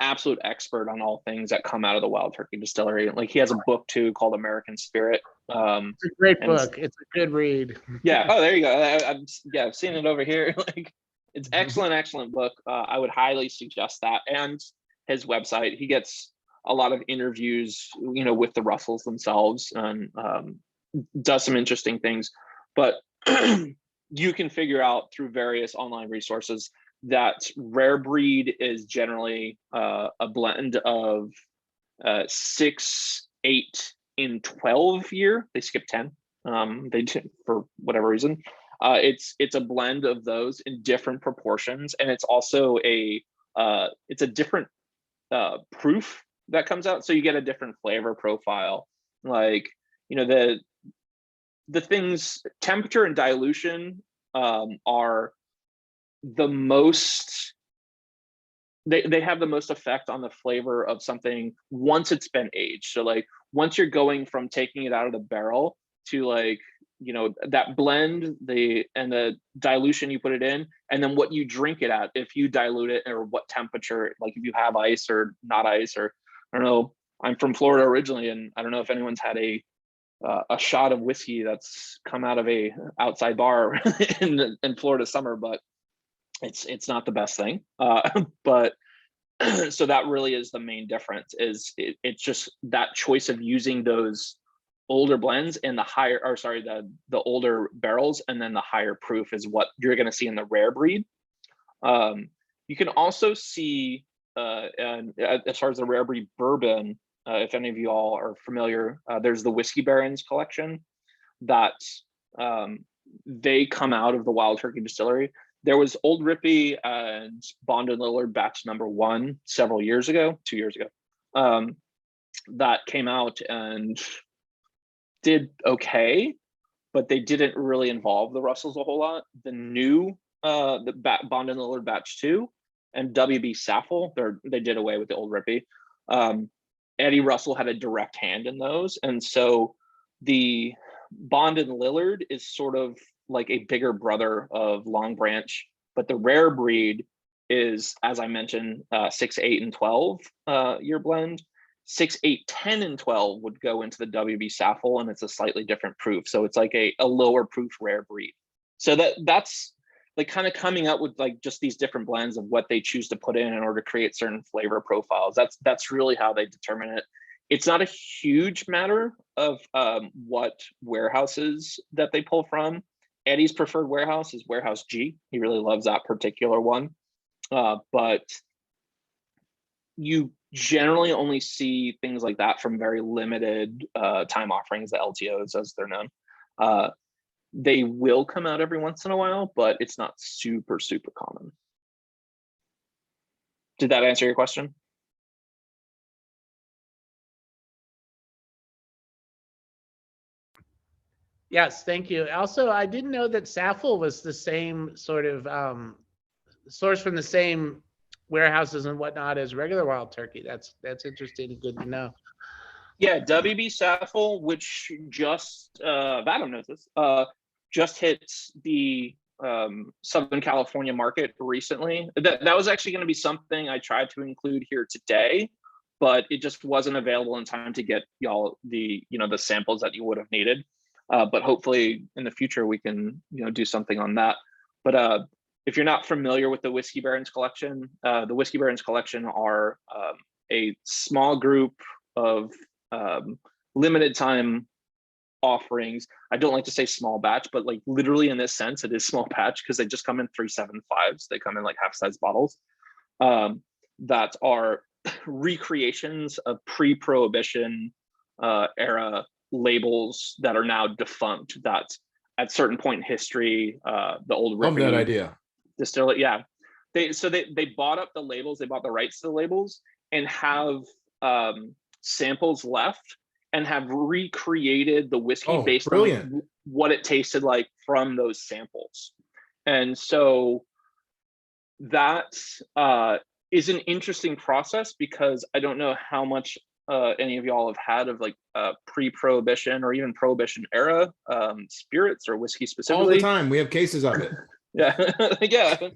C: absolute expert on all things that come out of the Wild Turkey distillery. Like he has a book too called American Spirit.
F: It's a great book. It's a good read.
C: Yeah. Oh, there you go. I've seen it over here. Like it's excellent book. I would highly suggest that, and his website. He gets a lot of interviews, with the Russells themselves, and does some interesting things. But you can figure out through various online resources that rare breed is generally a blend of 6, 8, and 12 year. They skip 10. They did for whatever reason. It's a blend of those in different proportions, and it's also it's a different proof that comes out, so you get a different flavor profile. Like the things, temperature and dilution are the most. They have the most effect on the flavor of something once it's been aged. So like once you're going from taking it out of the barrel to like that blend, and the dilution you put it in, and then what you drink it at, if you dilute it, or what temperature, like if you have ice or not ice, or I don't know. I'm from Florida originally, and I don't know if anyone's had a shot of whiskey that's come out of a outside bar in Florida summer, but it's not the best thing. But so that really is the main difference. Is it's just that choice of using those older blends and the older barrels, and then the higher proof is what you're going to see in the rare breed. You can also see, and as far as the rare breed bourbon, if any of you all are familiar, there's the Whiskey Barons collection that they come out of the Wild Turkey distillery. There was Old Rippy and Bond and Lillard batch number 1 several years ago, 2 years ago, that came out and did okay, but they didn't really involve the Russells a whole lot. The new Bond and Lillard batch 2 and WB Saffel, they did away with the Old Rippy. Eddie Russell had a direct hand in those, and so the Bond and Lillard is sort of like a bigger brother of Long Branch, but the rare breed is, as I mentioned, 6, 8, and 12 year blend. 6, 8, 10, and 12 would go into the WB Saffel, and it's a slightly different proof. So it's like a lower proof rare breed. So that's like kind of coming up with like just these different blends of what they choose to put in order to create certain flavor profiles. That's really how they determine it. It's not a huge matter of what warehouses that they pull from. Eddie's preferred warehouse is Warehouse G. He really loves that particular one. But you generally only see things like that from very limited time offerings, the LTOs as they're known. They will come out every once in a while, but it's not super common. Did that answer your question?
F: Yes, thank you. Also, I didn't know that Saffel was the same sort of source from the same warehouses and whatnot as regular Wild Turkey. That's interesting and good to know.
C: Yeah, WB Saffel, which just Vadim knows this, just hit the Southern California market recently. That was actually going to be something I tried to include here today, but it just wasn't available in time to get y'all the the samples that you would have needed. But hopefully in the future we can do something on that. But if you're not familiar with the Whiskey Barons collection, the Whiskey Barons collection are a small group of limited time offerings. I don't like to say small batch, but like literally in this sense, it is small batch because they just come in 375s. They come in like half-size bottles that are recreations of pre-prohibition era labels that are now defunct. That at certain point in history, the old
B: Love that idea.
C: distiller, yeah, they bought up the labels, they bought the rights to the labels, and have samples left, and have recreated the whiskey based
B: brilliant.
C: on what it tasted like from those samples. And so that is an interesting process, because I don't know how much any of y'all have had of like pre-prohibition or even prohibition era spirits or whiskey specifically.
B: All the time. We have cases of it.
C: Yeah. Yeah.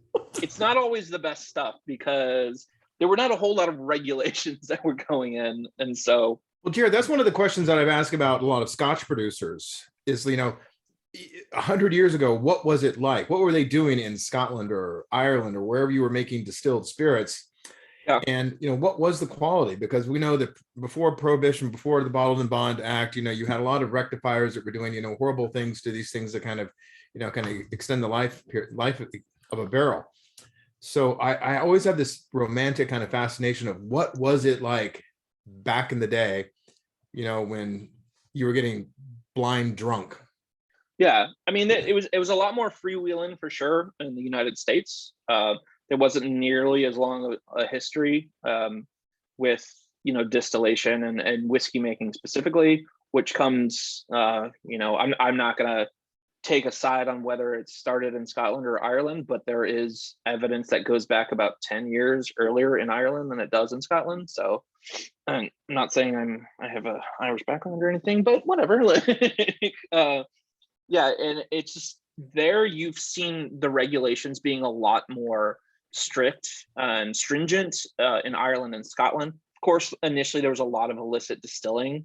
C: It's not always the best stuff, because there were not a whole lot of regulations that were going in. And so,
B: well, Jared, that's one of the questions that I've asked about a lot of Scotch producers is, 100 years ago, what was it like? What were they doing in Scotland or Ireland or wherever you were making distilled spirits?
C: Yeah.
B: And, what was the quality? Because we know that before Prohibition, before the Bottled and Bond Act, you had a lot of rectifiers that were doing, horrible things to these things that kind of extend the life of a barrel. So I always have this romantic kind of fascination of what was it like back in the day, when you were getting blind drunk.
C: Yeah, I mean, it was a lot more freewheeling for sure in the United States. There wasn't nearly as long a history with distillation and whiskey making specifically, which comes I'm not gonna take a side on whether it started in Scotland or Ireland, but there is evidence that goes back about 10 years earlier in Ireland than it does in Scotland. So I'm not saying I have a Irish background or anything, but whatever. Yeah, and it's just there you've seen the regulations being a lot more strict and stringent in Ireland and Scotland. Of course, initially there was a lot of illicit distilling.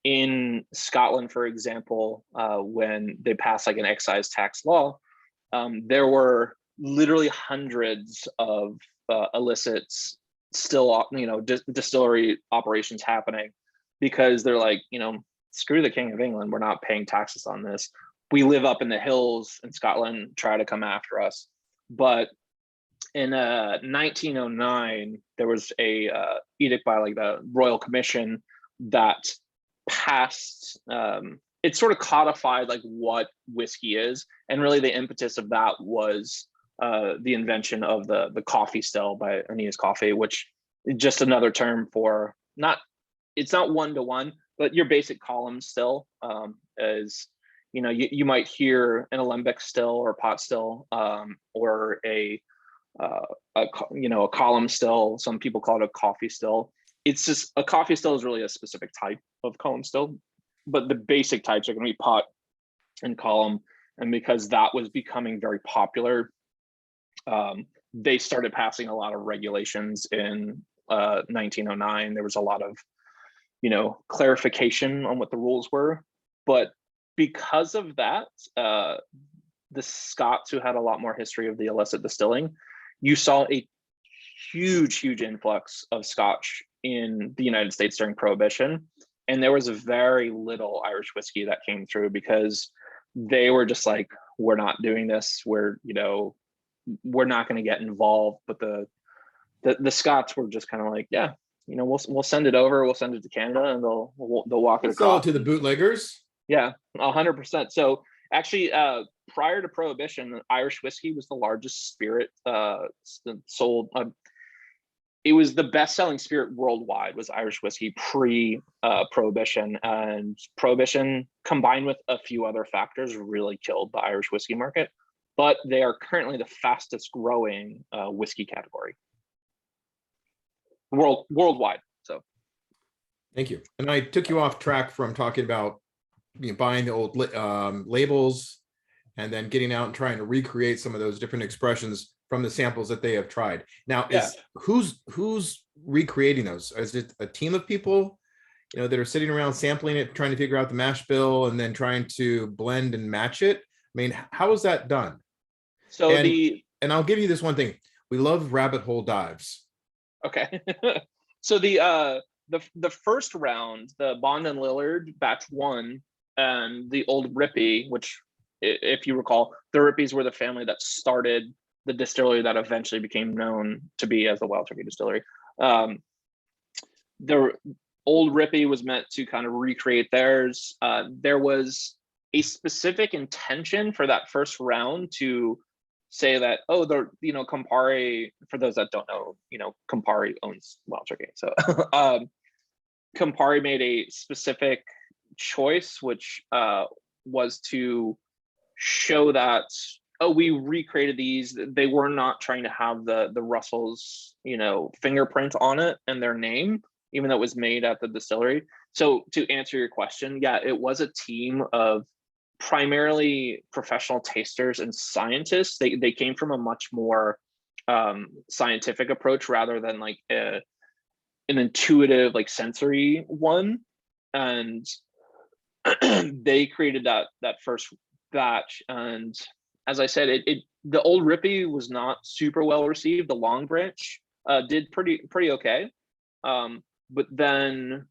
C: In Scotland, for example, when they passed like an excise tax law, there were literally hundreds of illicit still, distillery operations happening, because they're like, screw the King of England, we're not paying taxes on this. We live up in the hills in Scotland, try to come after us. But in 1909, there was a edict by like the Royal Commission that passed, it sort of codified like what whiskey is. And really the impetus of that was the invention of the coffee still by Aeneas Coffey, which is just another term for it's not one-to-one, but your basic column still is, you might hear an alembic still or pot still, or a column still. Some people call it a coffee still. It's just a coffee still is really a specific type of column still, but the basic types are going to be pot and column. And because that was becoming very popular, they started passing a lot of regulations in 1909. There was a lot of clarification on what the rules were. But because of that, the Scots, who had a lot more history of the illicit distilling, you saw a huge influx of Scotch in the United States during Prohibition. And there was very little Irish whiskey that came through, because they were just like, we're not doing this. We're not going to get involved. But the Scots were just kind of like, yeah, we'll send it over. We'll send it to Canada, and they'll walk it across.
B: Sell it to the bootleggers.
C: Yeah, 100%. So actually, prior to Prohibition, Irish whiskey was the largest spirit sold. It was the best-selling spirit worldwide was Irish whiskey pre-Prohibition, and Prohibition, combined with a few other factors, really killed the Irish whiskey market. But they are currently the fastest-growing whiskey category worldwide. So,
B: thank you. And I took you off track from talking about buying the old labels and then getting out and trying to recreate some of those different expressions from the samples that they have tried. Now, whose recreating those? Is it a team of people, that are sitting around sampling it, trying to figure out the mash bill, and then trying to blend and match it? I mean, how is that done?
C: So
B: And I'll give you this one thing. We love rabbit hole dives.
C: okay. So the first round, the Bond and Lillard batch 1, and the Old Rippy, which, if you recall, the Rippies were the family that started the distillery that eventually became known to be as the Wild Turkey Distillery. The Old Rippy was meant to kind of recreate theirs. There was a specific intention for that first round to say that, oh, Campari, for those that don't know, Campari owns Wild Turkey. So Campari made a specific choice, which was to show that, oh, we recreated these. They were not trying to have the Russell's, fingerprint on it and their name, even though it was made at the distillery. So to answer your question, yeah, it was a team of primarily professional tasters and scientists. They came from a much more scientific approach rather than like an intuitive, like sensory one. And they created that first batch. And as I said, the Old Rippy was not super well received. The Long Branch did pretty okay. But then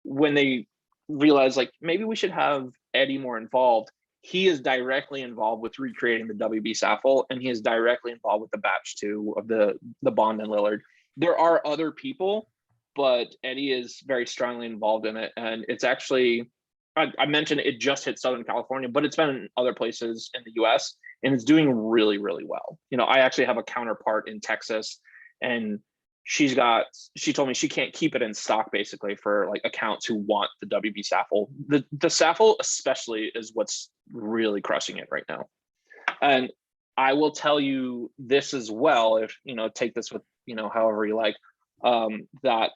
C: when they realized, like, maybe we should have Eddie more involved, he is directly involved with recreating the WB Saffel, and he is directly involved with the batch 2 of the Bond and Lillard. There are other people, but Eddie is very strongly involved in it. And it's actually, I mentioned it just hit Southern California, but it's been in other places in the US, and it's doing really, really well. I actually have a counterpart in Texas, and she told me she can't keep it in stock basically for like accounts who want the WB Saffel. The Saffel especially is what's really crushing it right now. And I will tell you this as well, if take this with however you like, that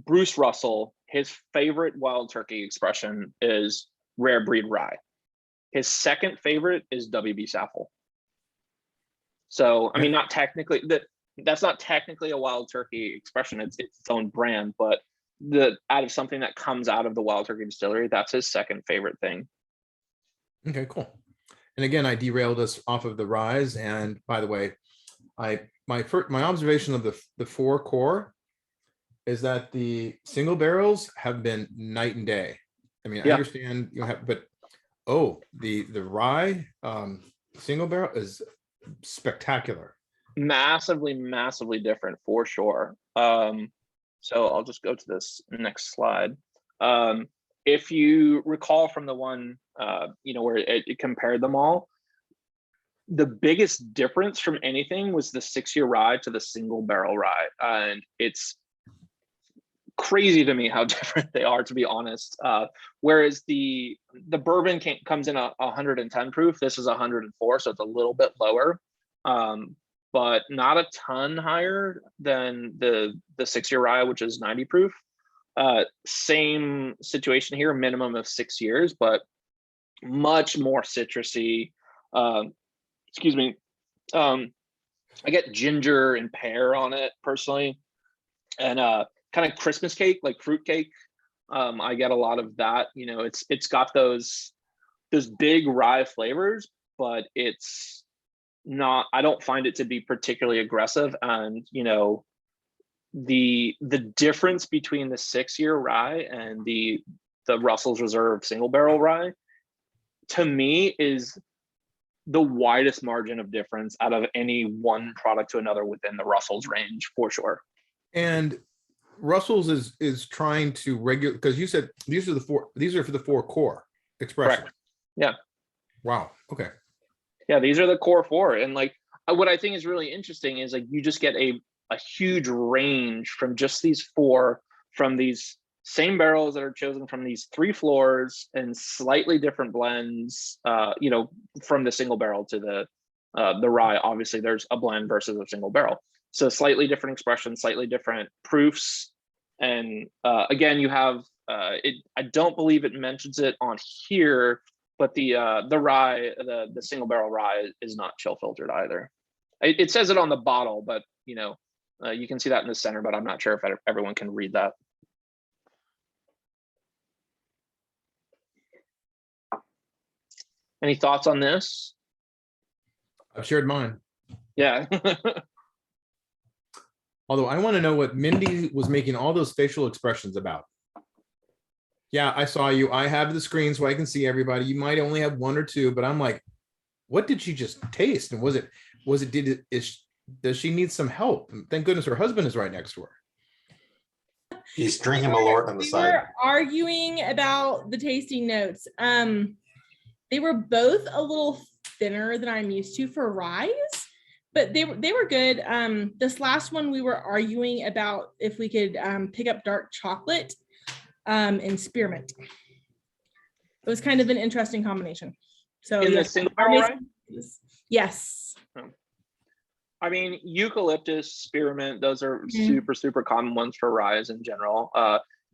C: Bruce Russell, his favorite Wild Turkey expression is rare breed rye. His second favorite is WB Saffel. So, I mean, not technically, that's not technically a Wild Turkey expression. It's its own brand, but out of something that comes out of the Wild Turkey Distillery, that's his second favorite thing.
B: Okay, cool. And again, I derailed us off of the rise. And by the way, my observation of the 4 core is that the single barrels have been night and day. I mean, I understand but the rye single barrel is spectacular.
C: Massively different for sure. So I'll just go to this next slide. If you recall from the one where it compared them all, the biggest difference from anything was the 6-year rye to the single barrel rye, and it's crazy to me how different they are, to be honest. Whereas the bourbon comes in a 110 proof, this is 104, so it's a little bit lower, but not a ton higher than the 6-year rye, which is 90 proof. Same situation here, minimum of 6 years, but much more citrusy. Excuse me. I get ginger and pear on it personally, and kind of Christmas cake, like fruit cake. I get a lot of that. It's got those big rye flavors, but it's not, I don't find it to be particularly aggressive. And the difference between the 6-year rye and the Russell's Reserve single barrel rye, to me, is the widest margin of difference out of any one product to another within the Russell's range, for sure.
B: And Russell's is trying to regulate, because you said these are for the 4 core expression.
C: Correct. Yeah.
B: Wow. Okay.
C: Yeah, these are the core 4. And like what I think is really interesting is like you just get a huge range from just these 4, from these same barrels that are chosen from these 3 floors and slightly different blends, from the single barrel to the rye. Obviously there's a blend versus a single barrel. So slightly different expressions, slightly different proofs. And again, you have, I don't believe it mentions it on here, but the rye, the single barrel rye is not chill filtered either. It says it on the bottle, but you know, you can see that in the center, but I'm not sure if everyone can read that. Any thoughts on this?
B: I've shared mine.
C: Yeah.
B: Although I want to know what Mindy was making all those facial expressions about. Yeah, I saw you. I have the screen so I can see everybody. You might only have one or two, but I'm like, what did she just taste? And does she need some help? Thank goodness her husband is right next to her.
A: He's drinking Malort on the
D: We
A: side.
D: were arguing about the tasting notes. They were both a little thinner than I'm used to for ryes, but they were good. This last one we were arguing about if we could pick up dark chocolate and spearmint. It was kind of an interesting combination. So
C: In the
D: yes,
C: single barrel rye?
D: yes.
C: I mean, eucalyptus, spearmint, those are super common ones for ryes in general.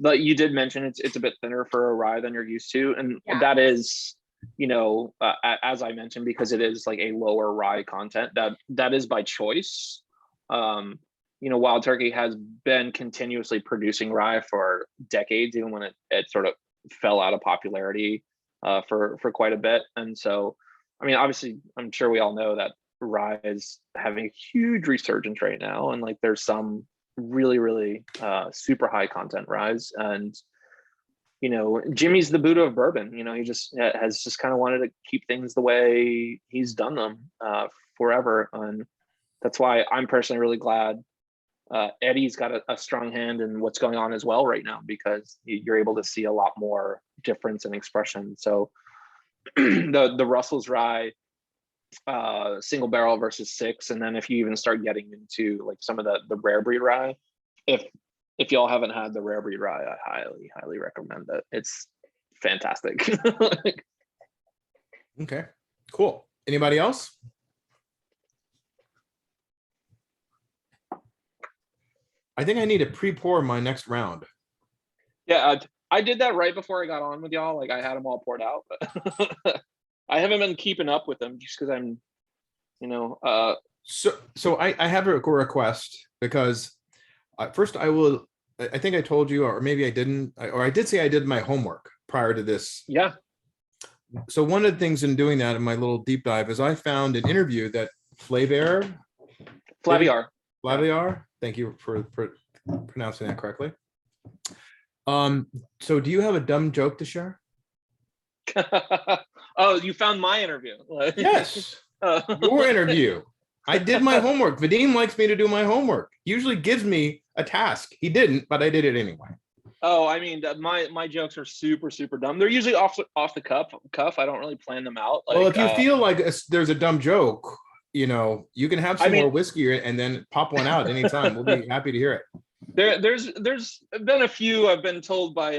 C: But you did mention it's a bit thinner for a rye than you're used to. And that is, you know, as I mentioned, because it is like a lower rye content, that is by choice. You know, Wild Turkey has been continuously producing rye for decades, even when it sort of fell out of popularity for quite a bit. And so, I mean, obviously, I'm sure we all know that rye is having a huge resurgence right now, and like there's some really super high content ryes. And you know, Jimmy's the Buddha of bourbon. You know, he just has just kind of wanted to keep things the way he's done them forever, and that's why I'm personally really glad Eddie's got a strong hand in what's going on as well right now, because you're able to see a lot more difference in expression. So the Russell's rye, single barrel versus 6, and then if you even start getting into like some of the rare breed rye, if y'all haven't had the rare breed rye, I highly recommend it. It's fantastic.
B: Okay, cool. Anybody else? I think I need to pre-pour my next round.
C: Yeah, I did that right before I got on with y'all. Like I had them all poured out, but I haven't been keeping up with them just because I'm, you know.
B: So I have a request, because first I think I told you, or maybe I didn't, or I did say I did my homework prior to this.
C: Yeah.
B: So one of the things in doing that in my little deep dive is I found an interview that Flaviar, thank you for pronouncing that correctly. So do you have a dumb joke to share?
C: Oh, you found my interview.
B: Yes, your interview. I did my homework. Vadim likes me to do my homework. He usually gives me a task. He didn't, but I did it anyway.
C: Oh, I mean, my jokes are super dumb. They're usually off the cuff. I don't really plan them out. Like,
B: well, if you feel like there's a dumb joke, you know, you can have some more whiskey and then pop one out anytime. We'll be happy to hear it.
C: There's been a few I've been told by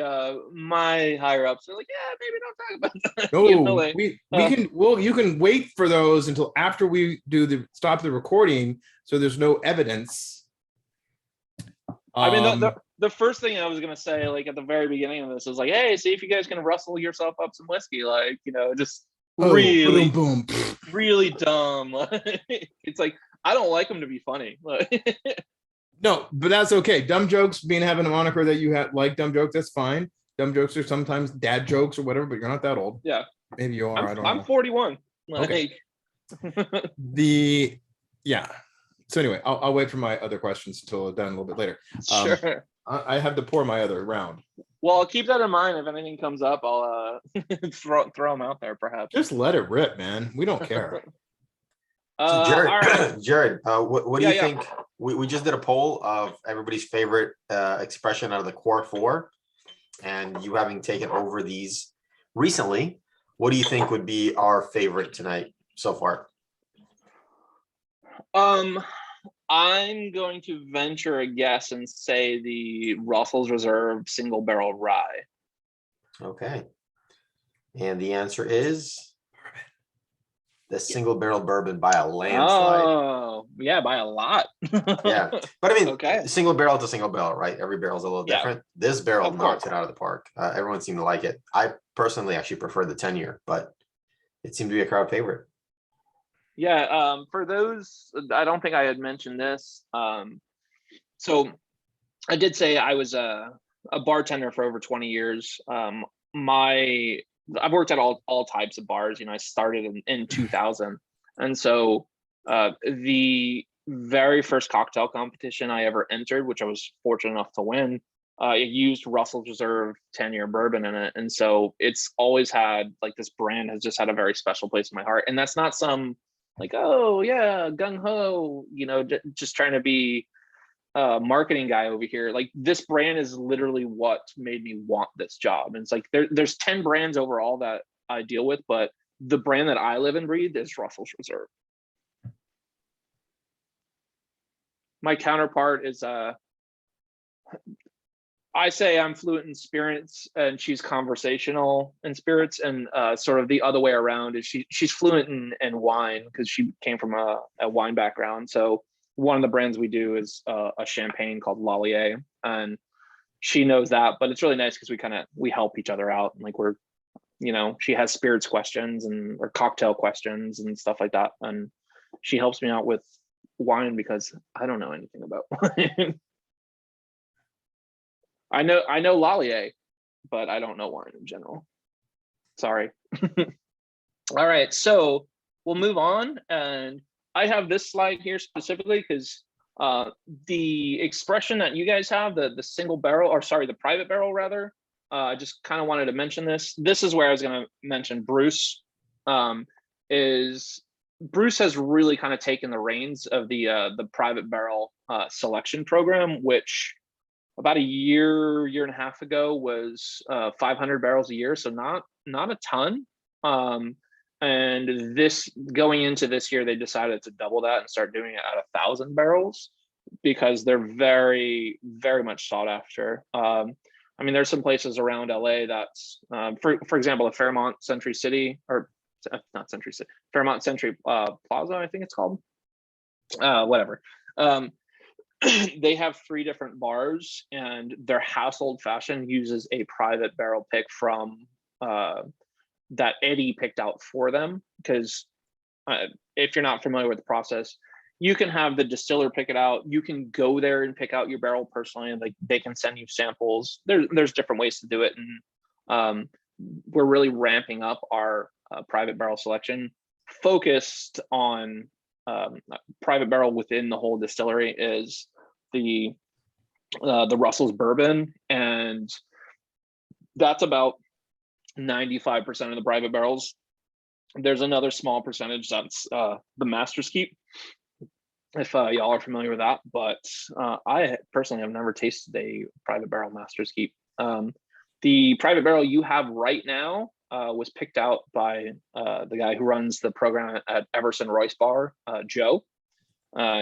C: my higher ups. They're like, yeah, maybe don't talk about that.
B: No,
C: you know, like,
B: you can wait for those until after we do stop the recording, so there's no evidence.
C: I mean, the first thing I was gonna say, like at the very beginning of this, is like, hey, see if you guys can rustle yourself up some whiskey, like, you know, just really
B: boom.
C: really dumb. It's like I don't like them to be funny.
B: No, but that's okay. Dumb jokes, having a moniker that you like dumb jokes, that's fine. Dumb jokes are sometimes dad jokes or whatever, but you're not that old.
C: Yeah,
B: maybe you are. I don't know.
C: I'm 41.
B: Okay. Yeah. So anyway, I'll wait for my other questions until done a little bit later.
C: Sure.
B: I have to pour my other round.
C: Well, I'll keep that in mind. If anything comes up, I'll throw them out there, perhaps.
B: Just let it rip, man. We don't care.
A: So Jared,
C: right.
A: Jared, what do you think? We just did a poll of everybody's favorite expression out of the core 4, and you having taken over these recently, what do you think would be our favorite tonight so far?
C: I'm going to venture a guess and say the Russell's Reserve single barrel rye.
A: Okay, and the answer is the single barrel bourbon by a landslide.
C: Oh, yeah, by a lot.
A: Yeah, but I mean,
C: okay.
A: Single barrel to single barrel, right? Every barrel is a little different. This barrel knocked it out of the park. Everyone seemed to like it. I personally actually prefer the 10-year, but it seemed to be a crowd favorite.
C: Yeah, for those, I don't think I had mentioned this. So I did say I was a bartender for over 20 years. I've worked at all types of bars. I started in 2000, and so the very first cocktail competition I ever entered, which I was fortunate enough to win, it used Russell's Reserve 10-year bourbon in it, and so it's always had like this brand has just had a very special place in my heart. And that's not some like, oh yeah, gung ho, just trying to be marketing guy over here. Like, this brand is literally what made me want this job. And it's like there's 10 brands overall that I deal with, but the brand that I live and breathe is Russell's Reserve. My counterpart is I say I'm fluent in spirits and she's conversational in spirits, and sort of the other way around is she's fluent in wine because she came from a wine background. So one of the brands we do is a champagne called Lallier, and she knows that. But it's really nice because we help each other out. Like, we're, she has spirits questions or cocktail questions and stuff like that, and she helps me out with wine because I don't know anything about wine. I know Lallier, but I don't know wine in general. Sorry. All right, so we'll move on, and I have this slide here specifically because the expression that you guys have, the single barrel, or sorry, the private barrel rather, I just kind of wanted to mention this. This is where I was going to mention Bruce. Bruce has really kind of taken the reins of the private barrel selection program, which about a year and a half ago was 500 barrels a year, so not a ton. And this going into this year, they decided to double that and start doing it at 1,000 barrels because they're very, very much sought after. I mean, there's some places around LA that's, for example, the Fairmont Century City, or not Century City, Fairmont Century Plaza, I think it's called. Whatever. They have 3 different bars, and their household fashion uses a private barrel pick from that Eddie picked out for them. Because if you're not familiar with the process, you can have the distiller pick it out. You can go there and pick out your barrel personally, and like they can send you samples. There's different ways to do it, and we're really ramping up our private barrel selection, focused on private barrel within the whole distillery is the Russell's bourbon, and that's about 95% of the private barrels. There's another small percentage that's the Master's Keep, if y'all are familiar with that, but I personally have never tasted a private barrel Master's Keep. The private barrel you have right now was picked out by the guy who runs the program at Everson Royce Bar, Joe.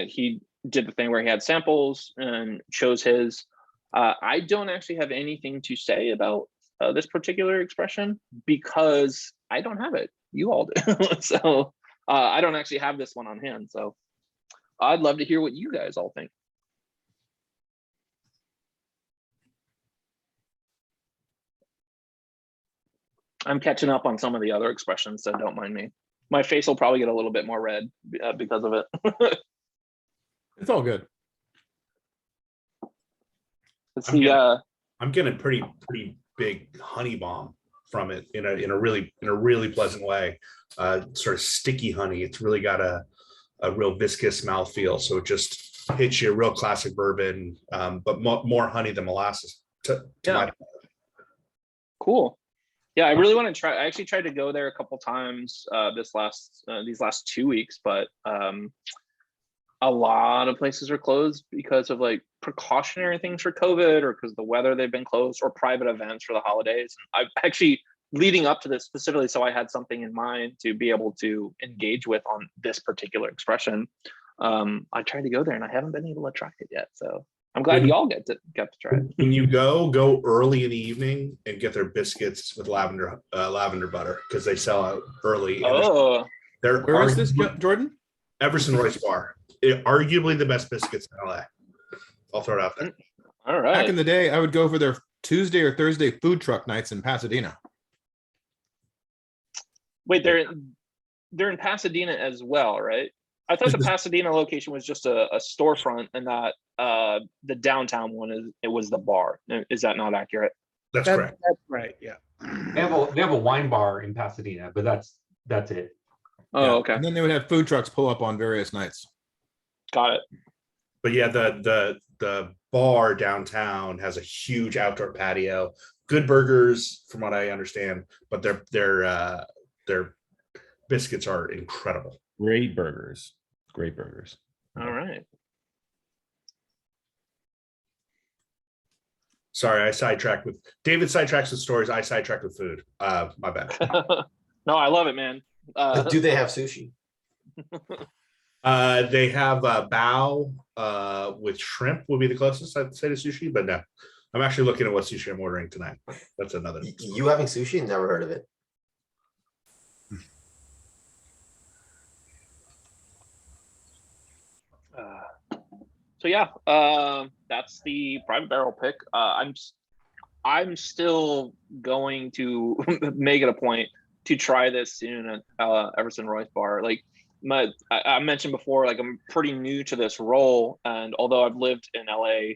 C: He did the thing where he had samples and chose his. I don't actually have anything to say about this particular expression because I don't have it. You all do. So I don't actually have this one on hand. So I'd love to hear what you guys all think. I'm catching up on some of the other expressions, so don't mind me. My face will probably get a little bit more red because of it.
B: It's all good.
C: Let's see.
G: I'm getting a pretty big honey bomb from it in a really pleasant way. Sort of sticky honey. It's really got a real viscous mouthfeel, so it just hits you a real classic bourbon, but more honey than molasses.
C: Cool. Yeah, I really want to try. I actually tried to go there a couple times these last 2 weeks, but a lot of places are closed because of like precautionary things for COVID, or because of the weather they've been closed, or private events for the holidays. I've actually, leading up to this specifically, so I had something in mind to be able to engage with on this particular expression. I tried to go there and I haven't been able to try it yet. So I'm glad y'all got to try it.
G: When you go early in the evening and get their biscuits with lavender butter, because they sell out early.
C: Oh,
B: Where is this, Jordan?
G: Everson Royce Bar. Arguably the best biscuits in LA. I'll throw it out there.
C: All right.
B: Back in the day, I would go for their Tuesday or Thursday food truck nights in Pasadena.
C: Wait, they're in Pasadena as well, right? I thought the Pasadena location was just a storefront, and that the downtown one was the bar. Is that not accurate?
G: That's correct.
F: That's right. Yeah.
H: They have a wine bar in Pasadena, but that's it.
C: Oh,
B: Yeah.
C: okay,
B: And then they would have food trucks pull up on various nights.
C: got it.
G: But yeah, the bar downtown has a huge outdoor patio. Good burgers, from what I understand, but their biscuits are incredible.
I: Great burgers. Great burgers.
C: All right.
G: Sorry, I sidetracked with David sidetracks with stories. I sidetracked with food. My bad.
C: No, I love it, man.
A: Do they have sushi?
G: They have a bao with shrimp would be the closest I'd say to sushi, but no. I'm actually looking at what sushi I'm ordering tonight. That's another.
A: You having sushi? Never heard of it.
C: So yeah, that's the private barrel pick. I'm still going to make it a point to try this soon at Everson Royce Bar. Like I mentioned before, like I'm pretty new to this role, and although I've lived in LA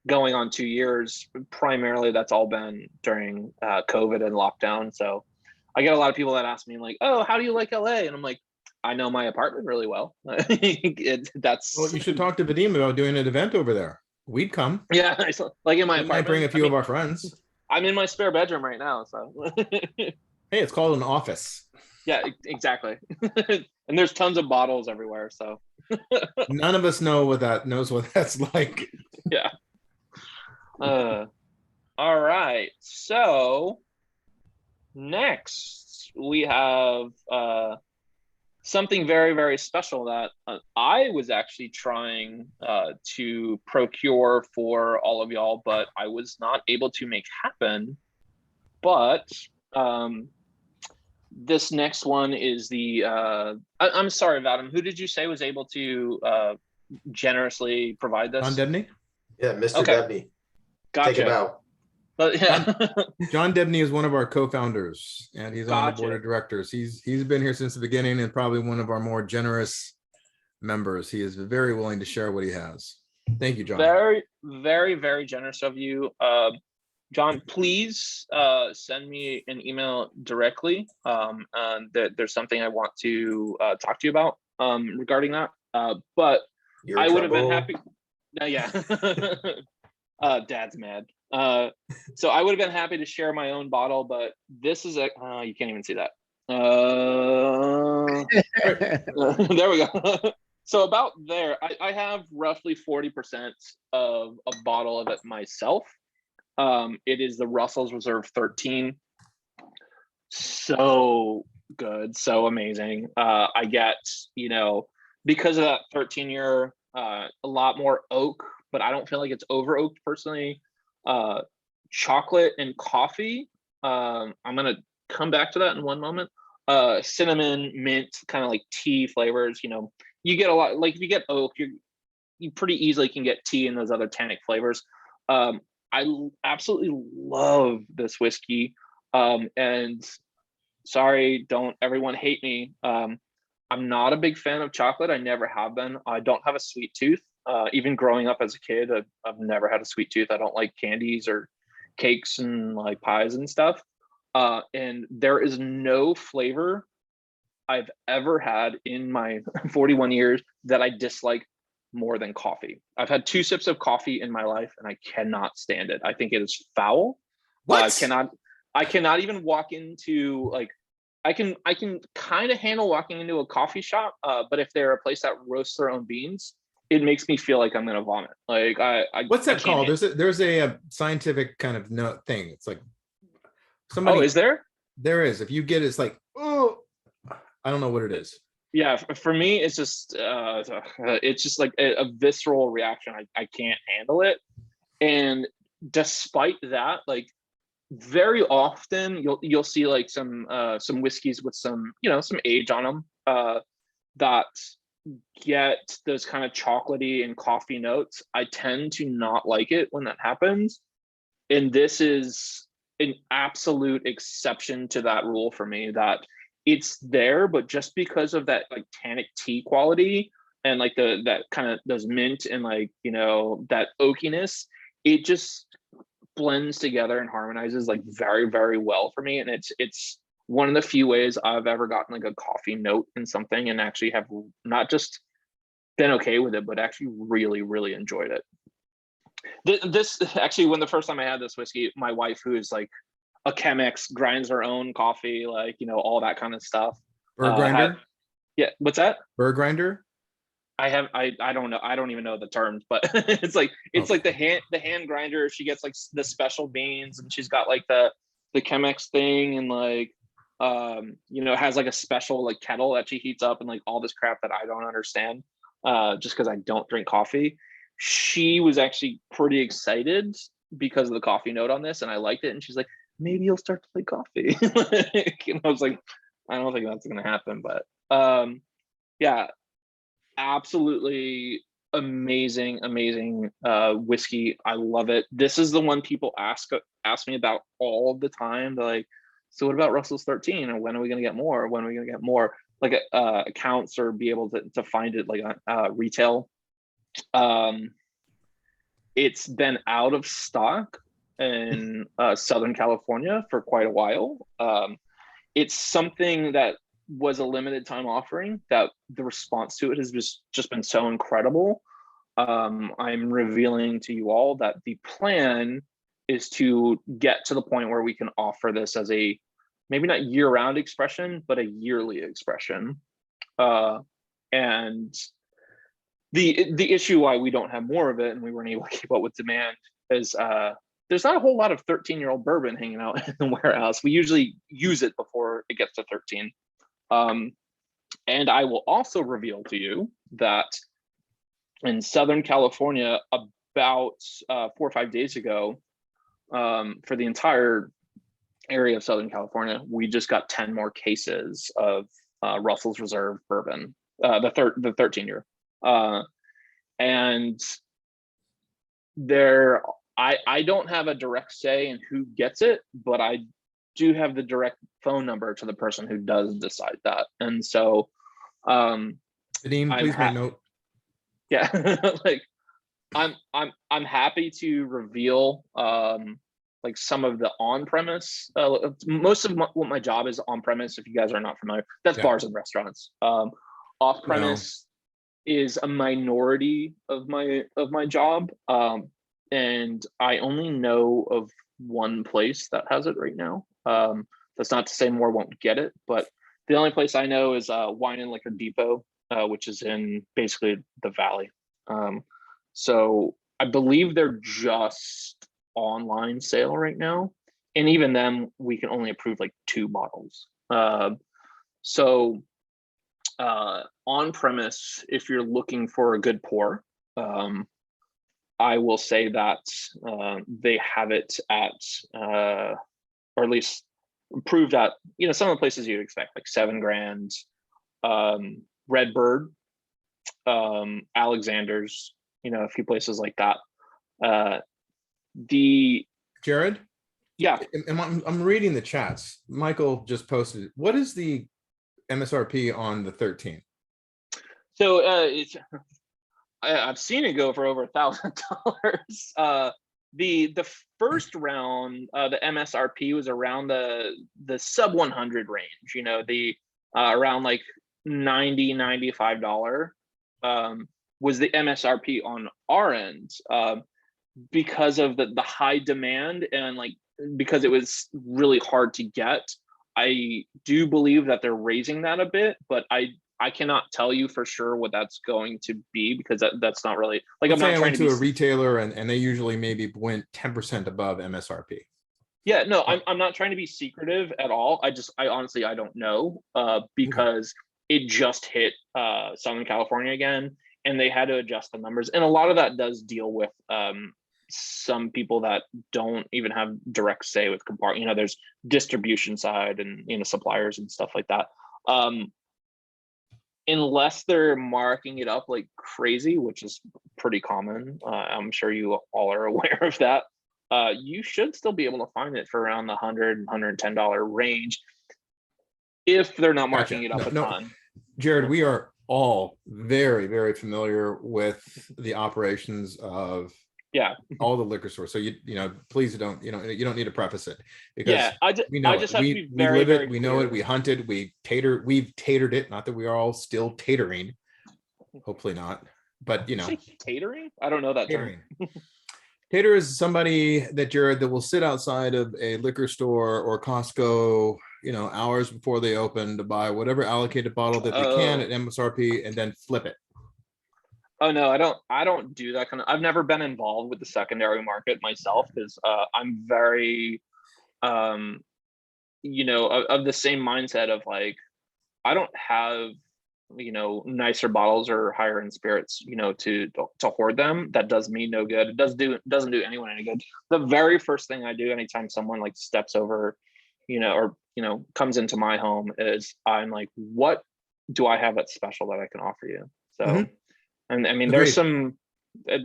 C: going on 2 years, primarily that's all been during COVID and lockdown. So I get a lot of people that ask me like, "Oh, how do you like LA?" And I'm like, I know my apartment really well. That's
B: Well, you should talk to Vadim about doing an event over there. We'd come.
C: yeah, like in my
B: We might
C: apartment.
B: bring a few of our friends.
C: I'm in my spare bedroom right now, so
B: Hey, it's called an office.
C: yeah, exactly. And there's tons of bottles everywhere. So
B: None of us knows what that's like.
C: yeah. All right. So next we have something very, very special that I was actually trying to procure for all of y'all, but I was not able to make happen. But this next one is the I'm sorry, Vadim, who did you say was able to generously provide this?
B: John Debney?
A: Yeah, Mr.
C: Okay.
A: Debney.
C: Gotcha.
A: Take him out.
C: But yeah.
B: John Debney is one of our co-founders, and he's on the
C: Gotcha.
B: board of directors. He's been here since the beginning and probably one of our more generous members. He is very willing to share what he has. Thank you, John.
C: Very, very, very generous of you. John, please send me an email directly. And there's something I want to talk to you about regarding that. But
A: You're in
C: I would have been
A: trouble.
C: happy. No, yeah. Dad's mad. So I would have been happy to share my own bottle, but this is you can't even see that. There we go. So about there, I have roughly 40% of a bottle of it myself. It is the Russell's Reserve 13. So good, so amazing. I get, because of that 13-year, a lot more oak, but I don't feel like it's over oaked personally. Chocolate and coffee. I'm gonna come back to that in one moment. Cinnamon, mint, kind of like tea flavors. You get a lot. Like if you get oak, you pretty easily can get tea and those other tannic flavors. I absolutely love this whiskey. And sorry, don't everyone hate me. I'm not a big fan of chocolate. I never have been. I don't have a sweet tooth. Even growing up as a kid, I've never had a sweet tooth. I don't like candies or cakes and like pies and stuff. And there is no flavor I've ever had in my 41 years that I dislike more than coffee. I've had 2 sips of coffee in my life and I cannot stand it. I think it is foul.
A: What?
C: I cannot even walk into like, I can kind of handle walking into a coffee shop, but if they're a place that roasts their own beans, it makes me feel like I'm gonna vomit. Like
B: What's that called?
C: There's
B: There's a scientific kind of thing. It's like somebody.
C: is there?
B: There is. If you get it, it's like, oh, I don't know what it is.
C: Yeah, for me, it's just like a visceral reaction. I can't handle it. And despite that, like very often you'll see like some whiskeys with some some age on them that get those kind of chocolatey and coffee notes. I tend to not like it when that happens, and this is an absolute exception to that rule for me, that it's there, but just because of that like tannic tea quality and like that kind of those mint and like, you know, that oakiness, it just blends together and harmonizes like very, very well for me. And it's one of the few ways I've ever gotten like a coffee note in something and actually have not just been okay with it, but actually really, really enjoyed it. This actually, when the first time I had this whiskey, my wife, who is like a Chemex, grinds her own coffee, like, you know, all that kind of stuff.
B: Burr grinder?
C: Yeah, what's that?
B: Burr grinder?
C: I don't know. I don't even know the terms, but it's like the hand grinder. She gets like the special beans, and she's got like the Chemex thing, and like you know, has like a special like kettle that she heats up and like all this crap that I don't understand, just because I don't drink coffee. She was actually pretty excited because of the coffee note on this, and I liked it. And she's like, maybe you'll start to like coffee. And I was like, I don't think that's gonna happen, but yeah, absolutely amazing whiskey. I love it. This is the one people ask me about all the time. They're like, so what about Russell's 13, or when are we going to get more? When are we going to get more like accounts or be able to find it like retail? It's been out of stock in Southern California for quite a while. It's something that was a limited time offering that the response to it has just been so incredible. I'm revealing to you all that the plan is to get to the point where we can offer this as a maybe not year-round expression, but a yearly expression. And the issue why we don't have more of it and we weren't able to keep up with demand is there's not a whole lot of 13-year-old bourbon hanging out in the warehouse. We usually use it before it gets to 13. And I will also reveal to you that in Southern California, about 4 or 5 days ago, for the entire area of Southern California, we just got 10 more cases of Russell's Reserve bourbon, the 13-year. And there, I don't have a direct say in who gets it, but I do have the direct phone number to the person who does decide that. And so
B: Vadim, please make note.
C: Yeah. Like I'm happy to reveal like some of the on-premise, most of what my job is on-premise. If you guys are not familiar, that's bars and restaurants. Off-premise is a minority of my job, and I only know of one place that has it right now. That's not to say more won't get it, but the only place I know is Wine and Liquor Depot, which is in basically the Valley. So I believe they're just online sale right now, and even then we can only approve like 2 bottles. So on premise, if you're looking for a good pour, I will say that they have it at or at least approved at, you know, some of the places you'd expect, like 7 Grand, Redbird, Alexander's, you know, a few places like that.
B: Jared?
C: Yeah.
B: I'm reading the chats. Michael just posted it. What is the MSRP on the 13?
C: So it's I've seen it go for over $1,000. The first round, the MSRP was around the sub 100 range. You know, the around like $95 was the MSRP on our end, because of the high demand and like because it was really hard to get. I do believe that they're raising that a bit, but I cannot tell you for sure what that's going to be, because that's not really like,
B: Let's
C: I'm not
B: say I
C: trying
B: went
C: to
B: to a retailer and they usually maybe went 10% above MSRP.
C: Yeah, no, I'm not trying to be secretive at all. I honestly, I don't know, because it just hit Southern California again, and they had to adjust the numbers. And a lot of that does deal with some people that don't even have direct say with compart. You know, there's distribution side and, you know, suppliers and stuff like that. Unless they're marking it up like crazy, which is pretty common. I'm sure you all are aware of that. You should still be able to find it for around the $100, $110 range. if they're not
B: Gotcha.
C: marking it up a
B: No,
C: ton.
B: Jared, we are all very, very familiar with the operations of
C: Yeah,
B: all the liquor stores. So please don't, you don't need to preface it, because
C: yeah.
B: we know
C: I
B: it.
C: just have to
B: We
C: be very,
B: live
C: very
B: it, we know it,
C: clear.
B: we hunted, we've tatered it. Not that we are all still tatering. Hopefully not, but
C: You say catering? I don't know that term.
B: catering. Tater is somebody that Jared that will sit outside of a liquor store or Costco, hours before they open to buy whatever allocated bottle that they can at MSRP and then flip it.
C: Oh no, I don't do that kind of. I've never been involved with the secondary market myself because I'm very, of the same mindset of like, I don't have, nicer bottles or higher end spirits, to hoard them. That does me no good. It doesn't do anyone any good. The very first thing I do anytime someone like steps over, or comes into my home is I'm like, what do I have that's special that I can offer you? So.
B: Mhm.
C: And I mean,
B: Agreed.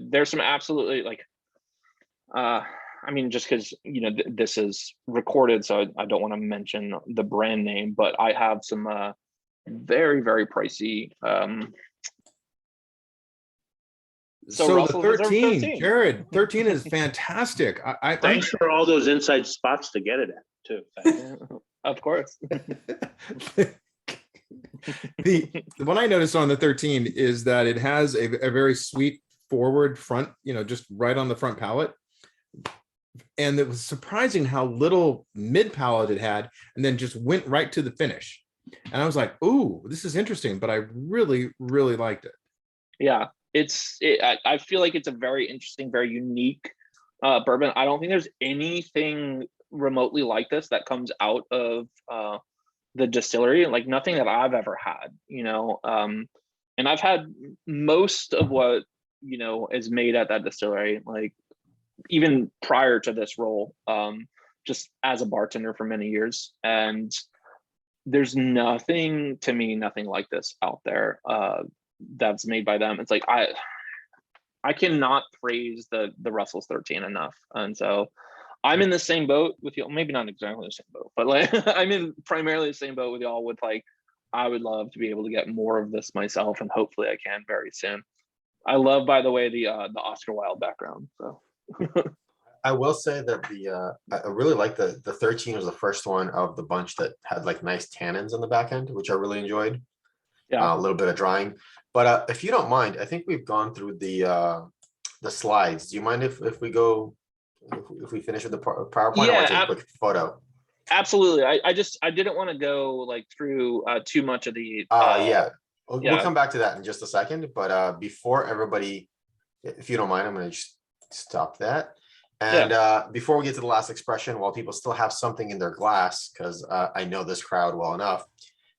C: there's some absolutely like, just because, this is recorded, so I don't want to mention the brand name, but I have some very, very pricey.
B: So the
C: Russell Reserve
B: 13, Jared, 13 is fantastic.
J: Thanks for all those inside spots to get it at too. Thanks.
C: Of course.
B: The what I noticed on the 13 is that it has a very sweet forward front, just right on the front palate. And it was surprising how little mid palate it had, and then just went right to the finish. And I was like, ooh, this is interesting, but I really, really liked it.
C: Yeah, I feel like it's a very interesting, very unique bourbon. I don't think there's anything remotely like this that comes out of the distillery, like nothing that I've ever had, and I've had most of what, is made at that distillery, like even prior to this role, just as a bartender for many years. And there's nothing like this out there that's made by them. It's like, I cannot praise the Russell's 13 enough. And so I'm in the same boat with you, maybe not exactly the same boat, but like I'm in primarily the same boat with y'all with like, I would love to be able to get more of this myself, and hopefully I can very soon. I love, by the way, the Oscar Wilde background. So
A: I will say that I really like the 13 was the first one of the bunch that had like nice tannins on the back end, which I really enjoyed.
C: Yeah,
A: A little bit of drying. But if you don't mind, I think we've gone through the slides. Do you mind if we go if we finish with the PowerPoint?
C: Yeah,
A: I want to take a quick photo.
C: Absolutely. I didn't want to go like through too much of the
A: yeah. We'll
C: yeah.
A: come back to that in just a second. But before everybody, if you don't mind, I'm going to just stop that. And before we get to the last expression, while people still have something in their glass, because I know this crowd well enough,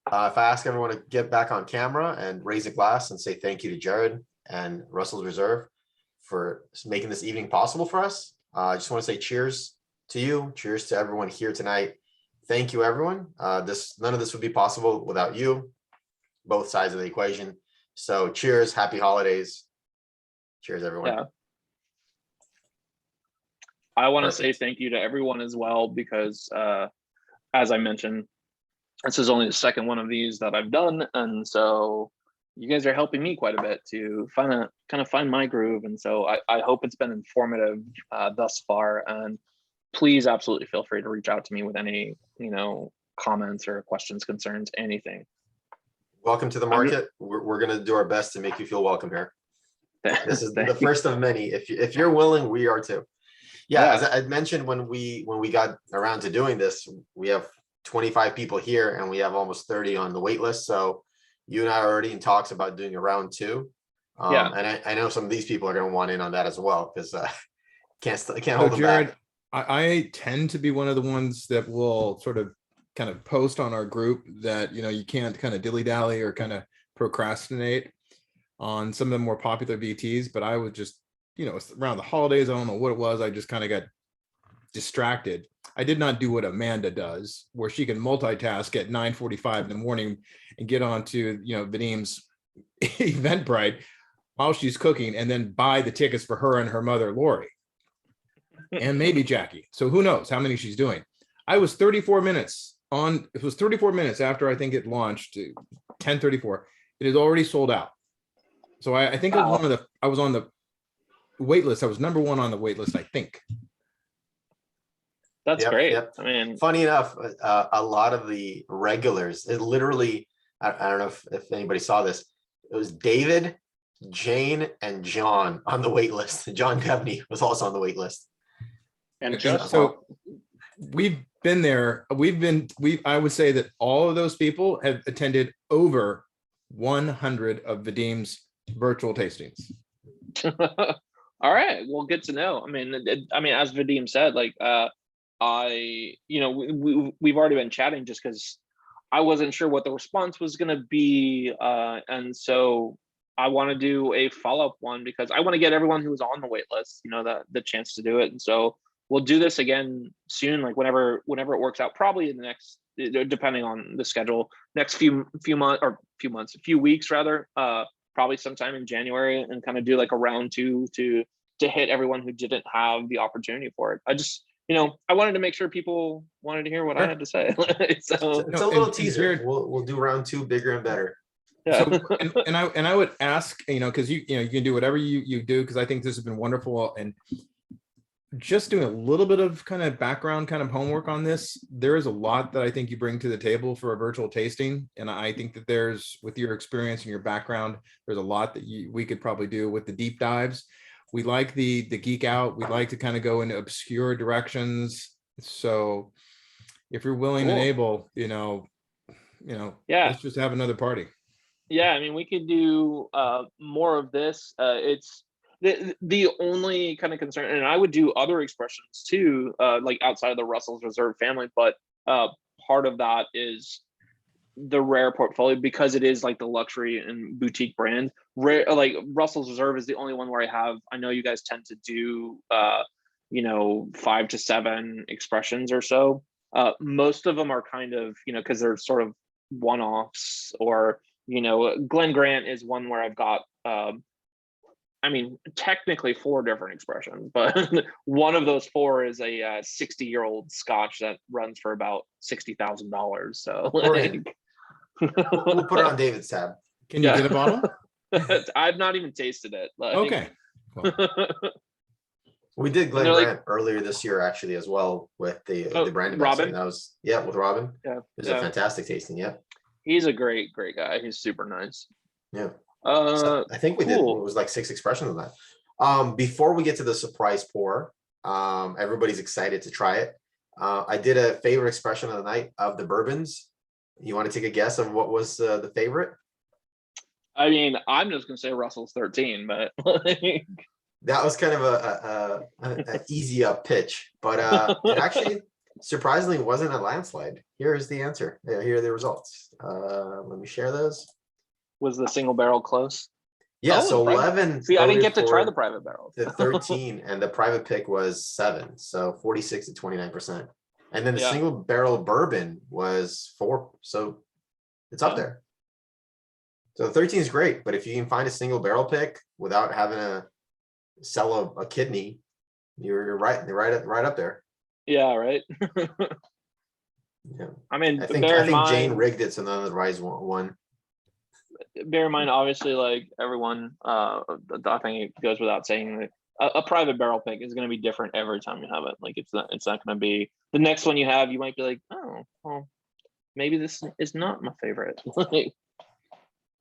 A: if I ask everyone to get back on camera and raise a glass and say thank you to Jared and Russell's Reserve for making this evening possible for us. I just want to say cheers to you. Cheers to everyone here tonight. Thank you, everyone. None of this would be possible without you, both sides of the equation. So cheers, happy holidays. Cheers, everyone.
C: Yeah. I want to say thank you to everyone as well, because as I mentioned, this is only the second one of these that I've done. And so you guys are helping me quite a bit to kind of find my groove. And so I hope it's been informative thus far. And please absolutely feel free to reach out to me with any, comments or questions, concerns, anything.
A: Welcome to the market. We're going to do our best to make you feel welcome here. This is the first of many. If you're willing, we are too. Yeah, as I mentioned, when we got around to doing this, we have 25 people here and we have almost 30 on the wait list. So you and I are already in talks about doing a round two. And I know some of these people are going to want in on that as well, because can't hold them
B: Jared,
A: back.
B: I tend to be one of the ones that will sort of kind of post on our group that, you can't kind of dilly-dally or kind of procrastinate on some of the more popular VTs, but I would just, around the holidays, I don't know what it was. I just kind of got distracted. I did not do what Amanda does, where she can multitask at 9:45 in the morning and get onto, Vadim's Eventbrite while she's cooking and then buy the tickets for her and her mother, Lori, and maybe Jackie. So who knows how many she's doing. I was 34 minutes it was 34 minutes after I think it launched, 10:34. It is already sold out. So I think I was on the wait list. I was number one on the wait list, I think.
C: That's
A: Yep,
C: great.
A: yep.
C: I mean,
A: Funny enough, a lot of the regulars, it literally, I don't know if anybody saw this. It was David, Jane, and John on the wait list. John Debney was also on the wait list.
J: And just
B: So we've been there. I would say that all of those people have attended over 100 of Vadim's virtual tastings.
C: all right, well, good to know. I mean, as Vadim said, like, we've already been chatting just because I wasn't sure what the response was going to be, and so I want to do a follow-up one because I want to get everyone who was on the wait list, the chance to do it, and so we'll do this again soon, like whenever it works out, probably in the next, depending on the schedule, next few weeks rather, probably sometime in January, and kind of do like a round two to hit everyone who didn't have the opportunity for it. I just, I wanted to make sure people wanted to hear what I had to say. So
A: It's a little
B: and
A: teaser.
B: Jared-
A: We'll do round two bigger and better.
C: yeah.
B: So, and I would ask, because you can do whatever you do, because I think this has been wonderful, and just doing a little bit of kind of background kind of homework on this, there is a lot that I think you bring to the table for a virtual tasting, and I think that there's, with your experience and your background, there's a lot that we could probably do with the deep dives. We like the geek out. We like to kind of go into obscure directions. So if you're willing and able,
C: yeah,
B: let's just have another party.
C: Yeah, I mean, we could do more of this. It's the only kind of concern, and I would do other expressions too, like outside of the Russell's Reserve family, but part of that is the rare portfolio, because it is like the luxury and boutique brand. Rare, like Russell's Reserve is the only one where I know you guys tend to do 5 to 7 expressions or so. Most of them are kind of, because they're sort of one-offs, or Glen Grant is one where I've got technically 4 different expressions, but one of those 4 is a 60-year-old Scotch that runs for about $60,000. So
A: We'll put it on David's tab.
B: Can you get a bottle?
C: I've not even tasted it.
B: Okay. Well,
A: We did Glen
C: they're
A: Grant earlier this year, actually, as well, with the brand ambassador.
C: Robin?
A: That was with Robin.
C: Yeah,
A: It was a fantastic tasting. Yeah.
C: He's a great guy. He's super nice.
A: Yeah. So I think we did. It
C: cool.
A: was like 6 expressions of that. Before we get to the surprise pour, everybody's excited to try it. I did a favorite expression of the night of the bourbons. You want to take a guess of what was the favorite?
C: I mean, I'm just gonna say Russell's 13, but
A: That was kind of a easy up pitch, but it actually surprisingly wasn't a landslide. Here is the answer. Here are the results. Let me share those.
C: was the single barrel close?
A: Yeah,
C: Oh,
A: so
C: private.
A: 11.
C: See, I didn't get to try
A: for
C: the private barrel.
A: the 13, and the private pick was 7, so 46 to 29%. And then the
C: Yeah.
A: single barrel bourbon was 4, so it's up
C: Yeah.
A: there. So 13 is great, but if you can find a single barrel pick without having to sell a kidney, you're right. They're right up there.
C: Yeah, right.
A: Yeah,
C: I mean,
A: I think
C: bear in
A: Jane
C: mind,
A: rigged it, so none of the rise won.
C: bear in mind, obviously, like everyone, I think it goes without saying that a private barrel pick is going to be different every time you have it. Like it's not going to be the next one you have. You might be like, oh, well, maybe this is not my favorite.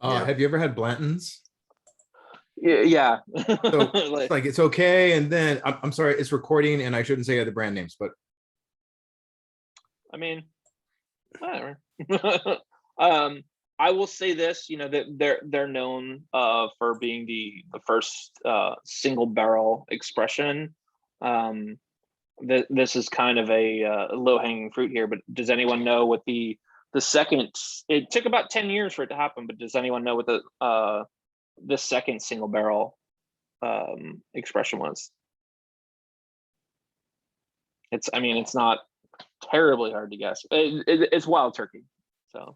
A: Yeah.
B: Have you ever had Blanton's?
C: Yeah.
B: So it's like it's okay, and then I'm sorry, it's recording, and I shouldn't say the brand names, but
C: I mean, whatever. I will say this, that they're known for being the first single barrel expression. This is kind of a low hanging fruit here, but does anyone know what the second? It took about 10 years for it to happen, but does anyone know what the second single barrel expression was? It's not terribly hard to guess. It's Wild Turkey. So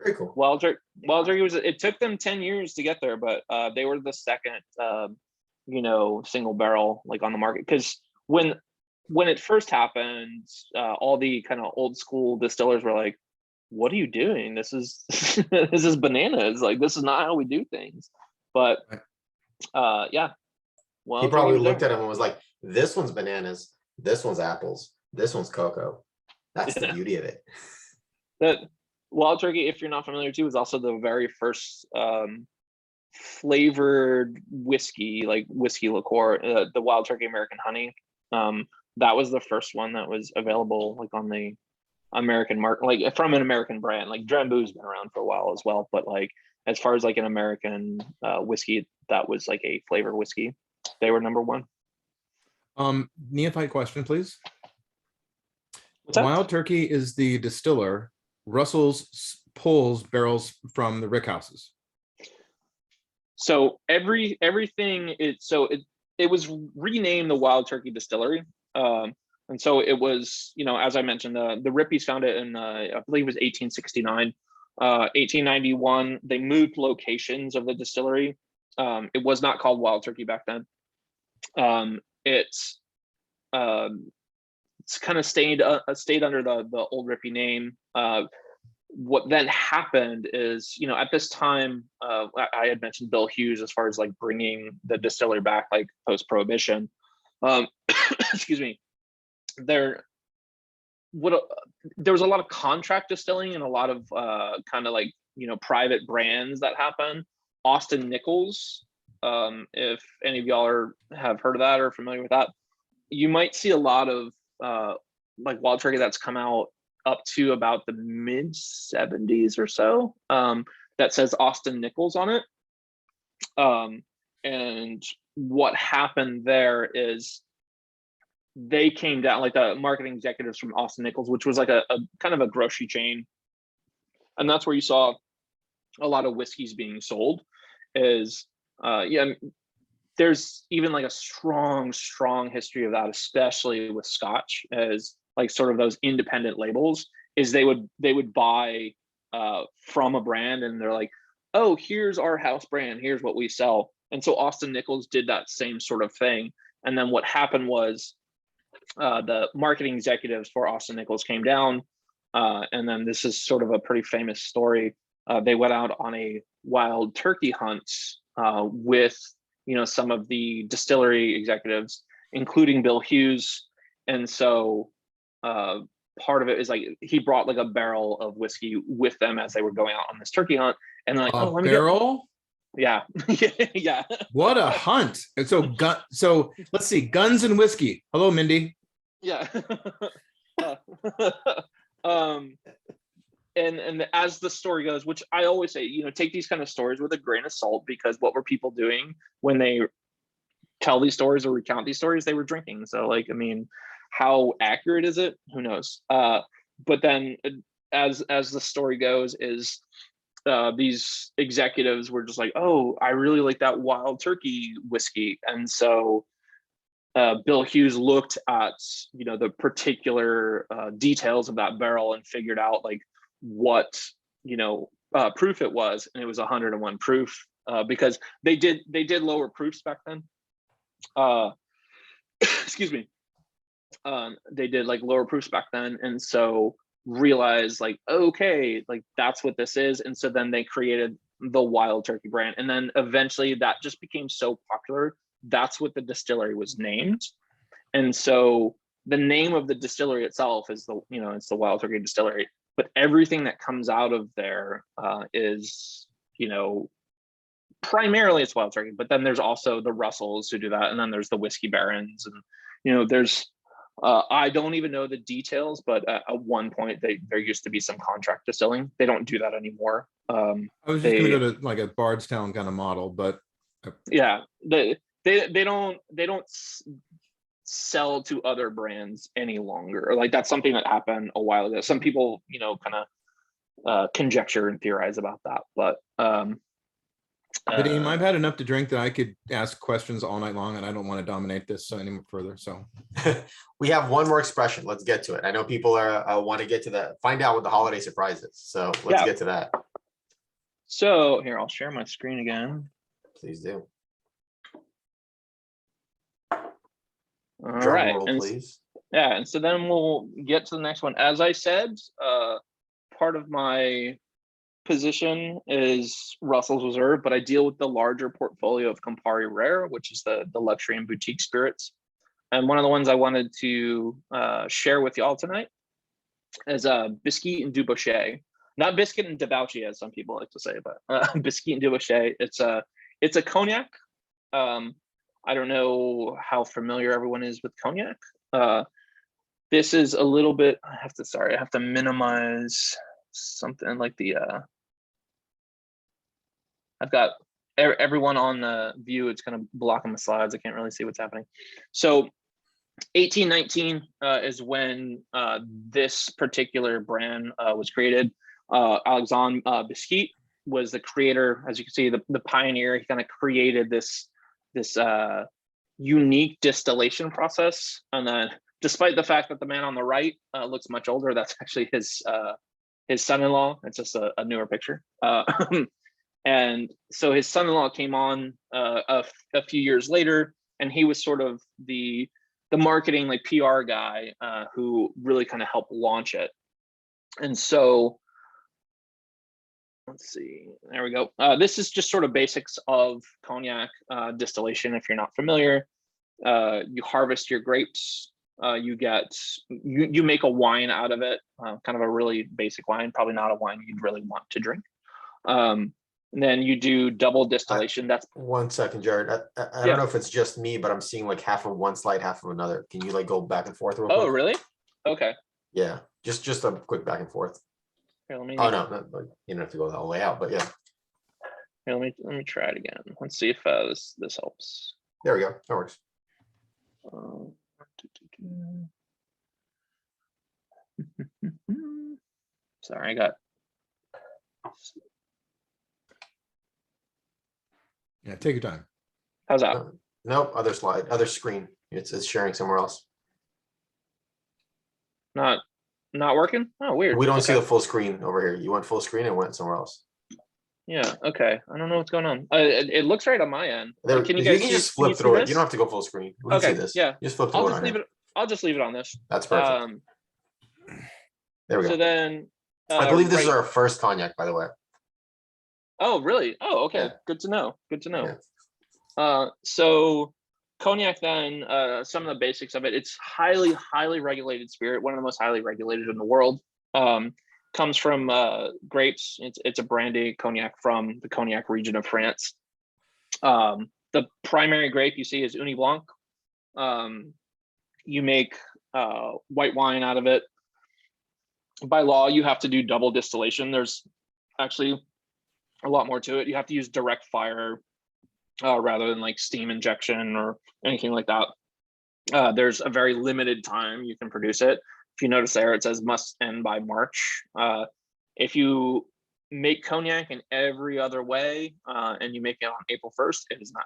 A: Very cool.
C: Wild Turkey was. It took them 10 years to get there, but they were the second, single barrel like on the market. Because when when it first happened, all the kind of old school distillers were like, what are you doing? This is this is bananas. Like, this is not how we do things. But yeah. Well,
A: He probably looked at him and was like, this one's bananas, this one's apples, this one's cocoa. That's the beauty of it.
C: That Wild Turkey, if you're not familiar too, is also the very first flavored whiskey, like whiskey liqueur, the Wild Turkey American Honey. That was the first one that was available like on the American market, like from an American brand. Like Drambu's been around for a while as well, but like as far as like an American whiskey, that was like a flavor whiskey. They were number one.
B: Neophyte question, please.
C: What's that?
B: Wild Turkey is the distiller. Russell's pulls barrels from the rick houses.
C: So everything it was renamed the Wild Turkey Distillery. And so it was, you know, as I mentioned, the Rippies found it in I believe it was 1869. 1891 they moved locations of the distillery. It was not called Wild Turkey back then. It's kind of stayed under the old Rippy name. What then happened is, you know, at this time, I had mentioned Bill Hughes as far as like bringing the distillery back, like post-prohibition. Excuse me. There was a lot of contract distilling and a lot of kind of like, you know, private brands that happen. Austin Nichols, if any of y'all have heard of that or familiar with that, you might see a lot of like Wild Turkey that's come out up to about the mid 70s or so, that says Austin Nichols on it. And what happened there is they came down, like the marketing executives from Austin Nichols, which was like a kind of a grocery chain. And that's where you saw a lot of whiskeys being sold. Is there's even like a strong history of that, especially with Scotch, as like sort of those independent labels. Is they would buy from a brand and they're like, oh, here's our house brand, here's what we sell. And so Austin Nichols did that same sort of thing. And then what happened was the marketing executives for Austin Nichols came down, and then this is sort of a pretty famous story. They went out on a wild turkey hunt with, you know, some of the distillery executives, including Bill Hughes. And so part of it is like he brought like a barrel of whiskey with them as they were going out on this turkey hunt. And they're like,
B: a barrel?
C: Yeah. Yeah.
B: What a hunt. And so let's see, guns and whiskey. Hello, Mindy.
C: Yeah. And as the story goes, which I always say, you know, take these kind of stories with a grain of salt, because what were people doing when they tell these stories or recount these stories? They were drinking. So like, I mean, how accurate is it? Who knows? But then as the story goes is these executives were just like, oh, I really like that Wild Turkey whiskey. And so Bill Hughes looked at, you know, the particular details of that barrel and figured out like what, you know, proof it was, and it was 101 proof, because they did lower proofs back then. Excuse me. They did like lower proofs back then, and so realized like, okay, like that's what this is. And so then they created the Wild Turkey brand, and then eventually that just became so popular, that's what the distillery was named. And so the name of the distillery itself is the, you know, it's the Wild Turkey Distillery, but everything that comes out of there is, you know, primarily it's Wild Turkey, but then there's also the Russells who do that, and then there's the Whiskey Barons, and, you know, there's I don't even know the details, but at one point there used to be some contract distilling. They don't do that anymore.
B: I was just gonna go to like a Bardstown kind of model, but
C: yeah, they don't sell to other brands any longer. Like that's something that happened a while ago. Some people, you know, kind of conjecture and theorize about that, but
B: Vadim, I've had enough to drink that I could ask questions all night long, and I don't want to dominate this any further. So
A: we have one more expression. Let's get to it. I know people are want to get to that, find out what the holiday surprise is. So let's get to that.
C: So here, I'll share my screen again.
A: Please do.
C: All right,
A: roll,
C: and
A: please.
C: Yeah, and so then we'll get to the next one. As I said, part of my position is Russell's Reserve, but I deal with the larger portfolio of Campari Rare, which is the luxury and boutique spirits. And one of the ones I wanted to share with y'all tonight is Biscuit and Dubochet. Not Biscuit and Debauchy, as some people like to say, but Biscuit and Dubochet. It's a cognac. I don't know how familiar everyone is with cognac. This is a little bit, I have to minimize something like the, I've got everyone on the view, it's kind of blocking the slides. I can't really see what's happening. So 1819 is when this particular brand was created. Alexandre Biscuit was the creator, as you can see, the pioneer. He kind of created this unique distillation process. And then despite the fact that the man on the right looks much older, that's actually his son-in-law. It's just a newer picture. And so his son-in-law came on a few years later, and he was sort of the marketing, like PR guy, who really kind of helped launch it. And so let's see, there we go. This is just sort of basics of cognac distillation. If you're not familiar, you harvest your grapes, you make a wine out of it, kind of a really basic wine, probably not a wine you'd really want to drink. And then you do double distillation. That's
A: 1 second, Jared. I don't know if it's just me, but I'm seeing like half of one slide, half of another. Can you like go back and forth real quick?
C: Oh, really? Okay.
A: Yeah, just a quick back and forth.
C: Here, let me.
A: Oh no, you don't have to go all the way out, but yeah.
C: Here, let me try it again. Let's see if this helps.
A: There we go. That works.
C: Sorry, I got.
B: Yeah, take your time.
C: How's that?
A: Nope, other slide, other screen. It's sharing somewhere else.
C: Not working? Oh, weird.
A: We don't see the full screen over here. You went full screen and went somewhere else.
C: Yeah, okay. I don't know what's going on. It looks right on my end.
A: There,
C: Can you
A: you
C: guys
A: can
C: see,
A: just flip through it. You don't have to go full screen. We can
C: okay,
A: see this.
C: Yeah.
A: Just flip through
C: I'll
A: it
C: just
A: on
C: leave
A: here.
C: it. I'll just leave it on this.
A: That's perfect. There we go.
C: So then
A: I believe this is our first cognac, by the way.
C: Oh, really? Oh, okay.
A: Yeah.
C: Good to know. Good to know.
A: Yeah.
C: So cognac then, some of the basics of it, it's highly regulated spirit, one of the most highly regulated in the world. Comes from grapes. It's a brandy cognac from the Cognac region of France. The primary grape you see is Uni Blanc. You make white wine out of it. By law, you have to do double distillation. There's actually a lot more to it. You have to use direct fire rather than like steam injection or anything like that. There's a very limited time you can produce it. If you notice there, it says must end by March. If you make cognac in every other way and you make it on April 1st, it is not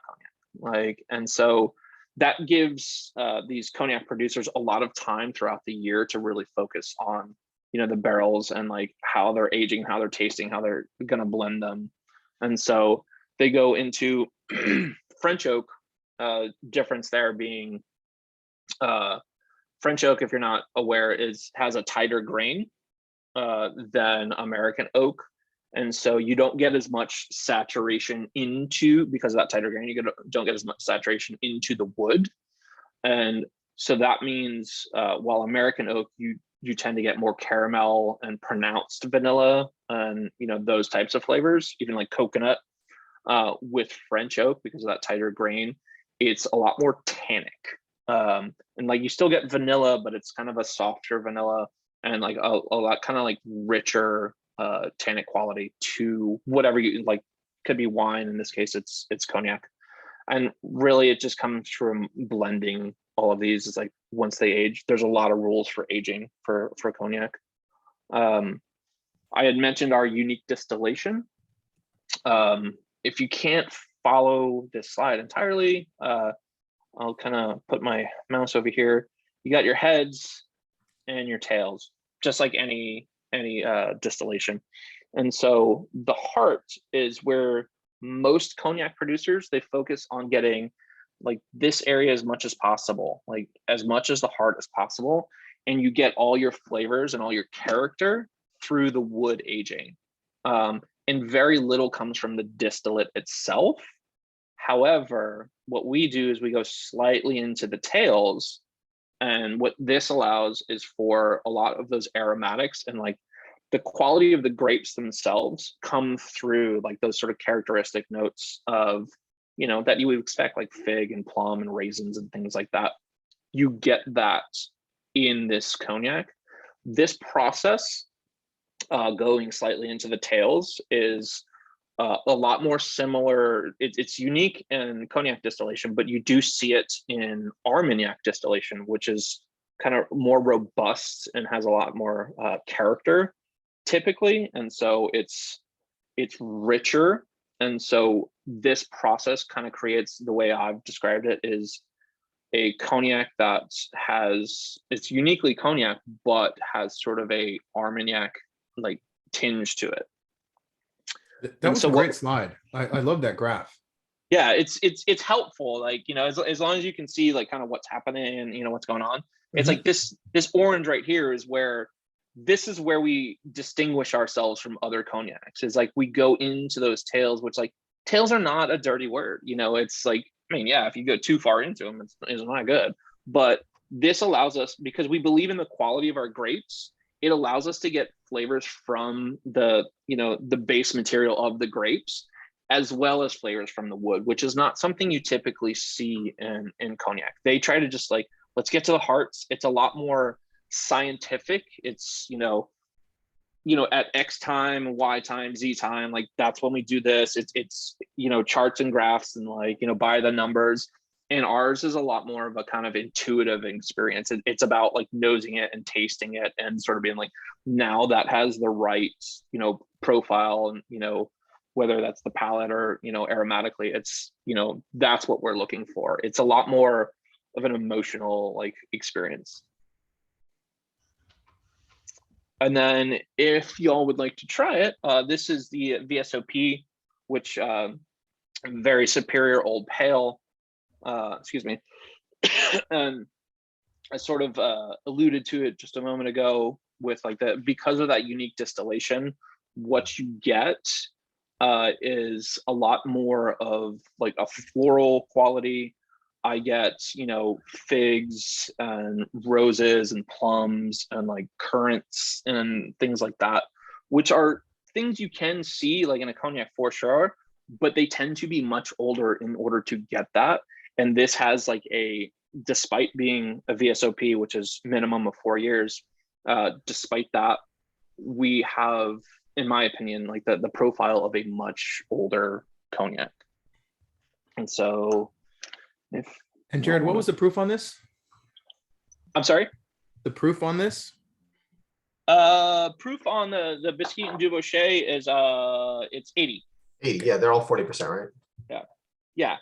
C: cognac. And so that gives these cognac producers a lot of time throughout the year to really focus on, the barrels and like how they're aging, how they're tasting, how they're going to blend them. And so they go into French oak, difference there being French oak, if you're not aware, has a tighter grain than American oak. And so you don't get as much saturation because of that tighter grain, don't get as much saturation into the wood. And so that means while American oak, you tend to get more caramel and pronounced vanilla and those types of flavors, even like coconut. With French oak, because of that tighter grain, it's a lot more tannic. And like you still get vanilla, but it's kind of a softer vanilla and like a lot kind of like richer tannic quality to whatever you like. Could be wine, in this case it's cognac. And really it just comes from blending all of these. It's like once they age, there's a lot of rules for aging for cognac. I had mentioned our unique distillation. If you can't follow this slide entirely, I'll kind of put my mouse over here. You got your heads and your tails, just like any distillation. And so the heart is where most cognac producers, they focus on getting like this area as much as possible, like as much as the heart as possible, and you get all your flavors and all your character through the wood aging. And very little comes from the distillate itself. However, what we do is we go slightly into the tails, and what this allows is for a lot of those aromatics and like the quality of the grapes themselves come through like those sort of characteristic notes of, you know, that you would expect, like fig and plum and raisins and things like that. You get that in this cognac. This process, going slightly into the tails, is a lot more similar. It's unique in cognac distillation, but you do see it in Armagnac distillation, which is kind of more robust and has a lot more character typically. And so it's richer. And so this process kind of creates, the way I've described it, is a cognac that it's uniquely cognac, but has sort of a Armagnac like tinge to it.
B: That was a great slide. I love that graph.
C: Yeah, it's helpful. Like, you know, as long as you can see like kind of what's happening and, you know, what's going on. It's like this orange right here is where we distinguish ourselves from other cognacs. Is like we go into those tails, which like tails are not a dirty word. You know, it's like, I mean, yeah, if you go too far into them, it's not good. But this allows us, because we believe in the quality of our grapes, it allows us to get flavors from the, you know, the base material of the grapes, as well as flavors from the wood, which is not something you typically see in cognac. They try to just like, let's get to the hearts. It's a lot more scientific. It's, you know, at X time, Y time, Z time, like that's when we do this. It's, you know, charts and graphs and like, you know, by the numbers. And ours is a lot more of a kind of intuitive experience. It's about like nosing it and tasting it and sort of being like, now that has the right, you know, profile, and, you know, whether that's the palate or, you know, aromatically, it's, you know, that's what we're looking for. It's a lot more of an emotional like experience. And then if y'all would like to try it, this is the VSOP, which very superior old pale. Excuse me. And I sort of alluded to it just a moment ago with like because of that unique distillation, what you get is a lot more of like a floral quality. I get, you know, figs and roses and plums and like currants and things like that, which are things you can see like in a cognac for sure, but they tend to be much older in order to get that. And this has like despite being a VSOP, which is minimum of 4 years, despite that, we have, in my opinion, like the profile of a much older cognac. And so
B: And Jared, what was the proof on this?
C: I'm sorry?
B: The proof on this?
C: Proof on the Biscuit and Dubochet is it's 80.
A: 80, yeah, they're all 40%, right?
C: Yeah.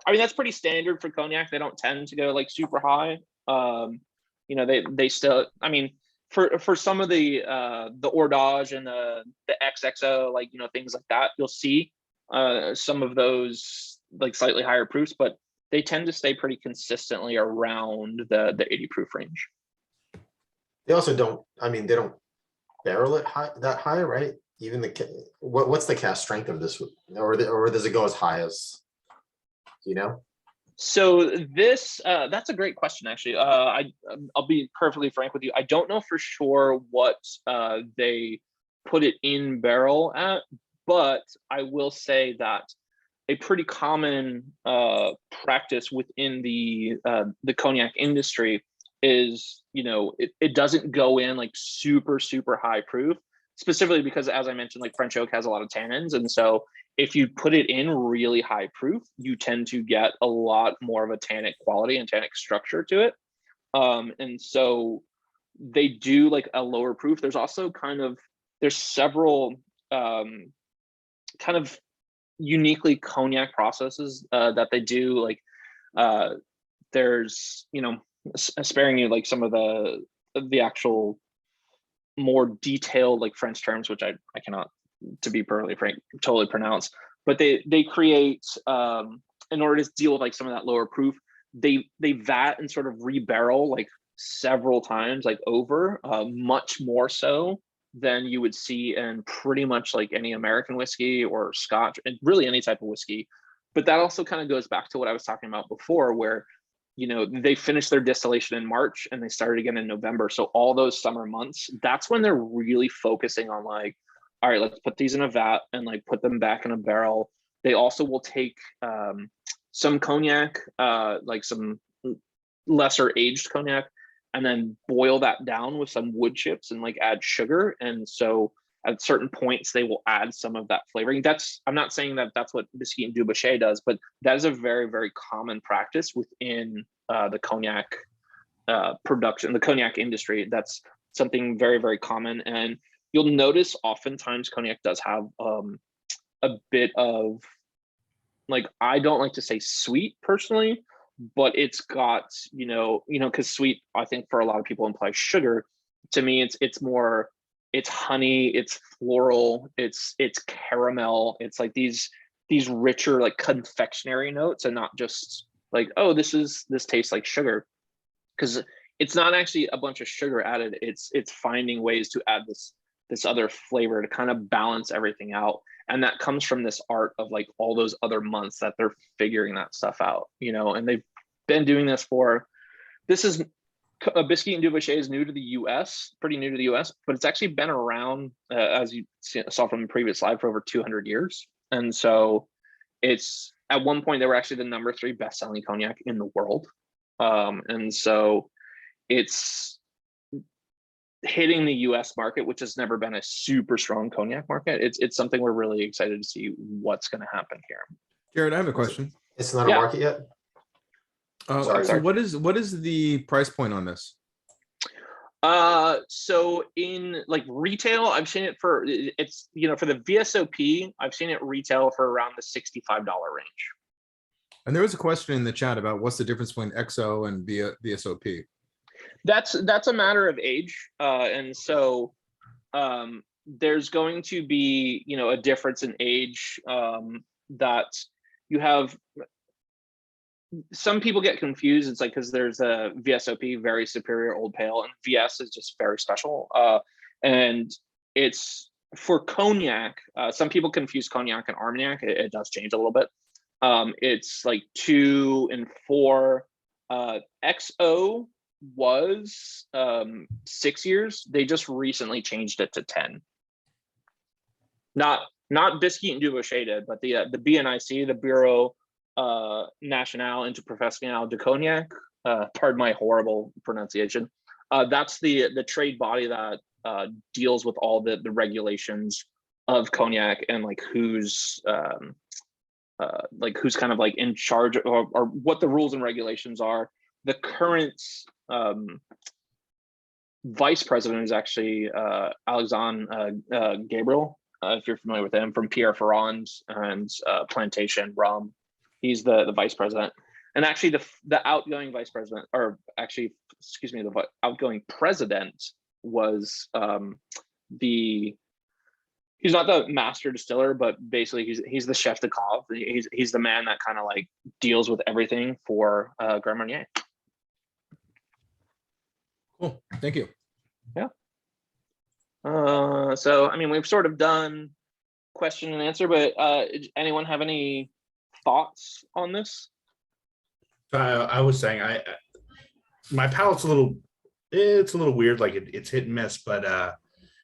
C: I mean, that's pretty standard for cognac. They don't tend to go like super high. You know, they still, I mean, for some of the Ordage and the XXO, like, you know, things like that, you'll see some of those like slightly higher proofs, but they tend to stay pretty consistently around the 80 proof range.
A: They also don't, I mean, they don't barrel it that high, right? Even what's the cast strength of this, or does it go as high as, you know?
C: So this, that's a great question, actually. I'll be perfectly frank with you. I don't know for sure what they put it in barrel at, but I will say that a pretty common practice within the cognac industry is, you know, it doesn't go in like super, super high proof, specifically because, as I mentioned, like French oak has a lot of tannins. And so if you put it in really high proof, you tend to get a lot more of a tannic quality and tannic structure to it. And so they do like a lower proof. There's also there's several kind of uniquely cognac processes that they do. Like there's, you know, sparing you like some of the actual more detailed like French terms, which I cannot, to be perfectly frank, totally pronounce, but they create in order to deal with like some of that lower proof, they vat and sort of rebarrel like several times, like over, much more so than you would see in pretty much like any American whiskey or Scotch, and really any type of whiskey. But that also kind of goes back to what I was talking about before, where, you know, they finished their distillation in March and they started again in November. So all those summer months, that's when they're really focusing on like, all right, let's put these in a vat and like put them back in a barrel. They also will take some cognac, like some lesser aged cognac, and then boil that down with some wood chips and like add sugar. And so at certain points, they will add some of that flavoring. I'm not saying that that's what Bisquit and Dubochet does, but that is a very, very common practice within the cognac production, the cognac industry. That's something very, very common. And you'll notice oftentimes cognac does have a bit of, like, I don't like to say sweet personally, but it's got, you know, because sweet, I think for a lot of people implies sugar. To me, it's more, it's honey, it's floral, it's caramel. It's like these richer like confectionery notes, and not just like, oh, this tastes like sugar, because it's not actually a bunch of sugar added. It's finding ways to add this other flavor to kind of balance everything out. And that comes from this art of like all those other months that they're figuring that stuff out, you know. And they've been doing this Bisquit and Dubochet is new to the US, pretty new to the US, but it's actually been around, as you saw from the previous slide, for over 200 years. And so it's, at one point, they were actually the #3 best-selling cognac in the world. And so it's hitting the US market, which has never been a super strong cognac market. It's something we're really excited to see what's going to happen here.
B: Jared, I have a question.
A: It's not a market yet.
B: So what is the price point on this?
C: So in like retail, I've seen it for, it's, you know, for the VSOP, I've seen it retail for around the $65 range.
B: And there was a question in the chat about what's the difference between XO and VSOP.
C: That's a matter of age. And so there's going to be, you know, a difference in age, that you have. Some people get confused. It's like, because there's a VSOP, very superior old pale, and VS is just very special. And it's for cognac. Some people confuse cognac and Armagnac. It does change a little bit. It's like 2 and 4. XO was 6 years. They just recently changed it to 10. Not Bisquit and Dubochet did, but the BNIC, the Bureau National Interprofessionnel de Cognac, pardon my horrible pronunciation, that's the trade body that deals with all the regulations of cognac, and like who's kind of like in charge, or what the rules and regulations are. The current vice president is actually Alexandre Gabriel, if you're familiar with him, from Pierre Ferrand and Plantation Rum. He's the vice president. And actually the outgoing vice president, or actually, excuse me, the outgoing president was he's not the master distiller, but basically he's the chef de cave. He's the man that kind of like deals with everything for Grand Marnier.
B: Cool, thank you.
C: Yeah. So I mean, we've sort of done question and answer, but anyone have any thoughts on this?
G: I was saying, my palate's a little weird, like it's hit and miss, but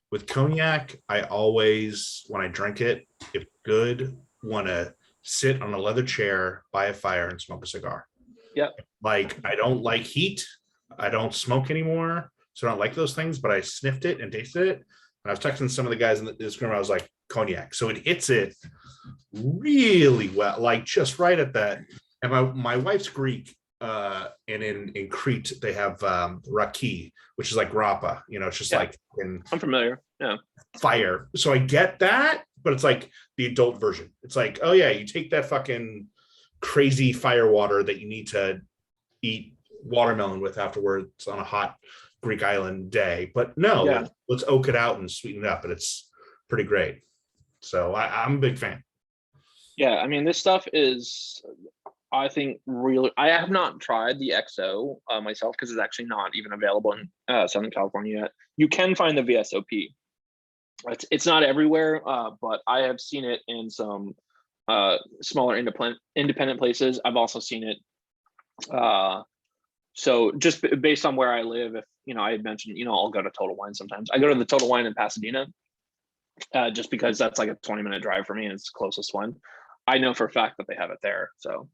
G: with cognac, I always, when I drink it, if good, want to sit on a leather chair by a fire and smoke a cigar.
C: Yeah.
G: Like, I don't like heat. I don't smoke anymore, so I don't like those things, but I sniffed it and tasted it. And I was texting some of the guys in this room, I was like, cognac. So it hits it really well, like just right at that. And my wife's Greek, and in Crete they have raki, which is like grappa, you know, it's just like
C: I'm familiar. Yeah.
G: Fire. So I get that, but it's like the adult version. It's like, oh yeah, you take that fucking crazy fire water that you need to eat watermelon with afterwards on a hot Greek island day. But no, let's oak it out and sweeten it up, and it's pretty great. So I'm a big fan.
C: Yeah, I mean, this stuff is, I think really, I have not tried the XO myself because it's actually not even available in Southern California yet. You can find the VSOP. It's not everywhere, but I have seen it in some smaller independent places. I've also seen it. So just based on where I live, if I had mentioned, I'll go to Total Wine sometimes. I go to the Total Wine in Pasadena, just because that's like a 20-minute drive for me and it's the closest one. I know for a fact that they have it there. So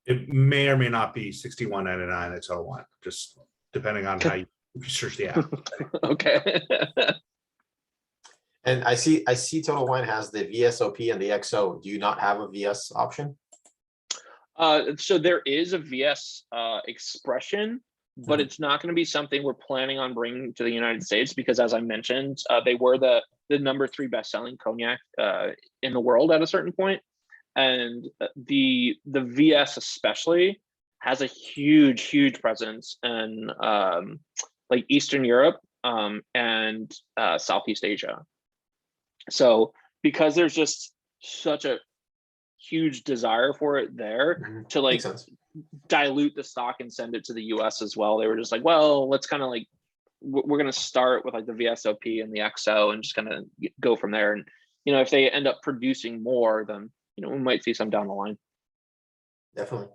G: It may or may not be $61.99 at Total Wine, just depending on how you search the app.
C: okay.
A: And I see Total Wine has the VSOP and the XO. Do you not have a VS option?
C: So there is a VS expression, but
A: Mhm.
C: it's not going to be something we're planning on bringing to the United States because, as I mentioned, they were the #3 best-selling cognac in the world at a certain point. And the VS especially has a huge presence in like Eastern Europe and Southeast Asia. So because there's just such a huge desire for it there
A: Mhm.
C: to like
A: Makes sense.
C: dilute the stock and send it to the US as well, they were just like, well, let's kind of like we're going to start with like the VSOP and the XO and just kind of go from there. And if they end up producing more, then we might see some down the line.
A: Definitely.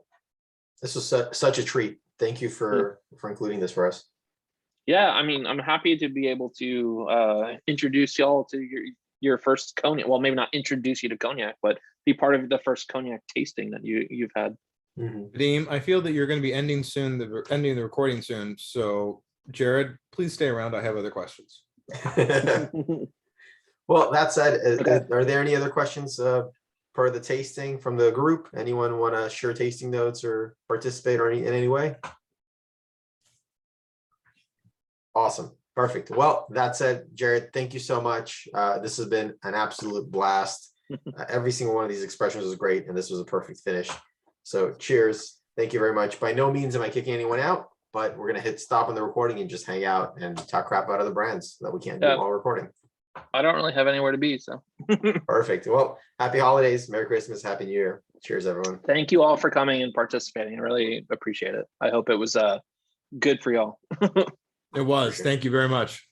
A: This was such a treat. Thank you for including this for us.
C: Yeah, I mean, I'm happy to be able to introduce y'all to your first cognac. Well, maybe not introduce you to cognac, but be part of the first cognac tasting that you've had.
B: Vadim, I feel that you're going to be ending the recording soon. So Jared, please stay around. I have other questions.
A: Well, that said,
C: Okay.
A: are there any other questions for the tasting from the group? Anyone want to share tasting notes or participate or in any way? Awesome. Perfect. Well, that said, Jared, thank you so much. This has been an absolute blast. Every single one of these expressions was great, and this was a perfect finish. So cheers. Thank you very much. By no means am I kicking anyone out, but we're going to hit stop on the recording and just hang out and talk crap out of the brands that we can't do while recording.
C: I don't really have anywhere to be, so.
A: Perfect. Well, happy holidays, Merry Christmas, Happy New Year. Cheers, everyone.
C: Thank you all for coming and participating. I really appreciate it. I hope it was good for y'all.
B: It was.
A: Sure.
B: Thank you very much.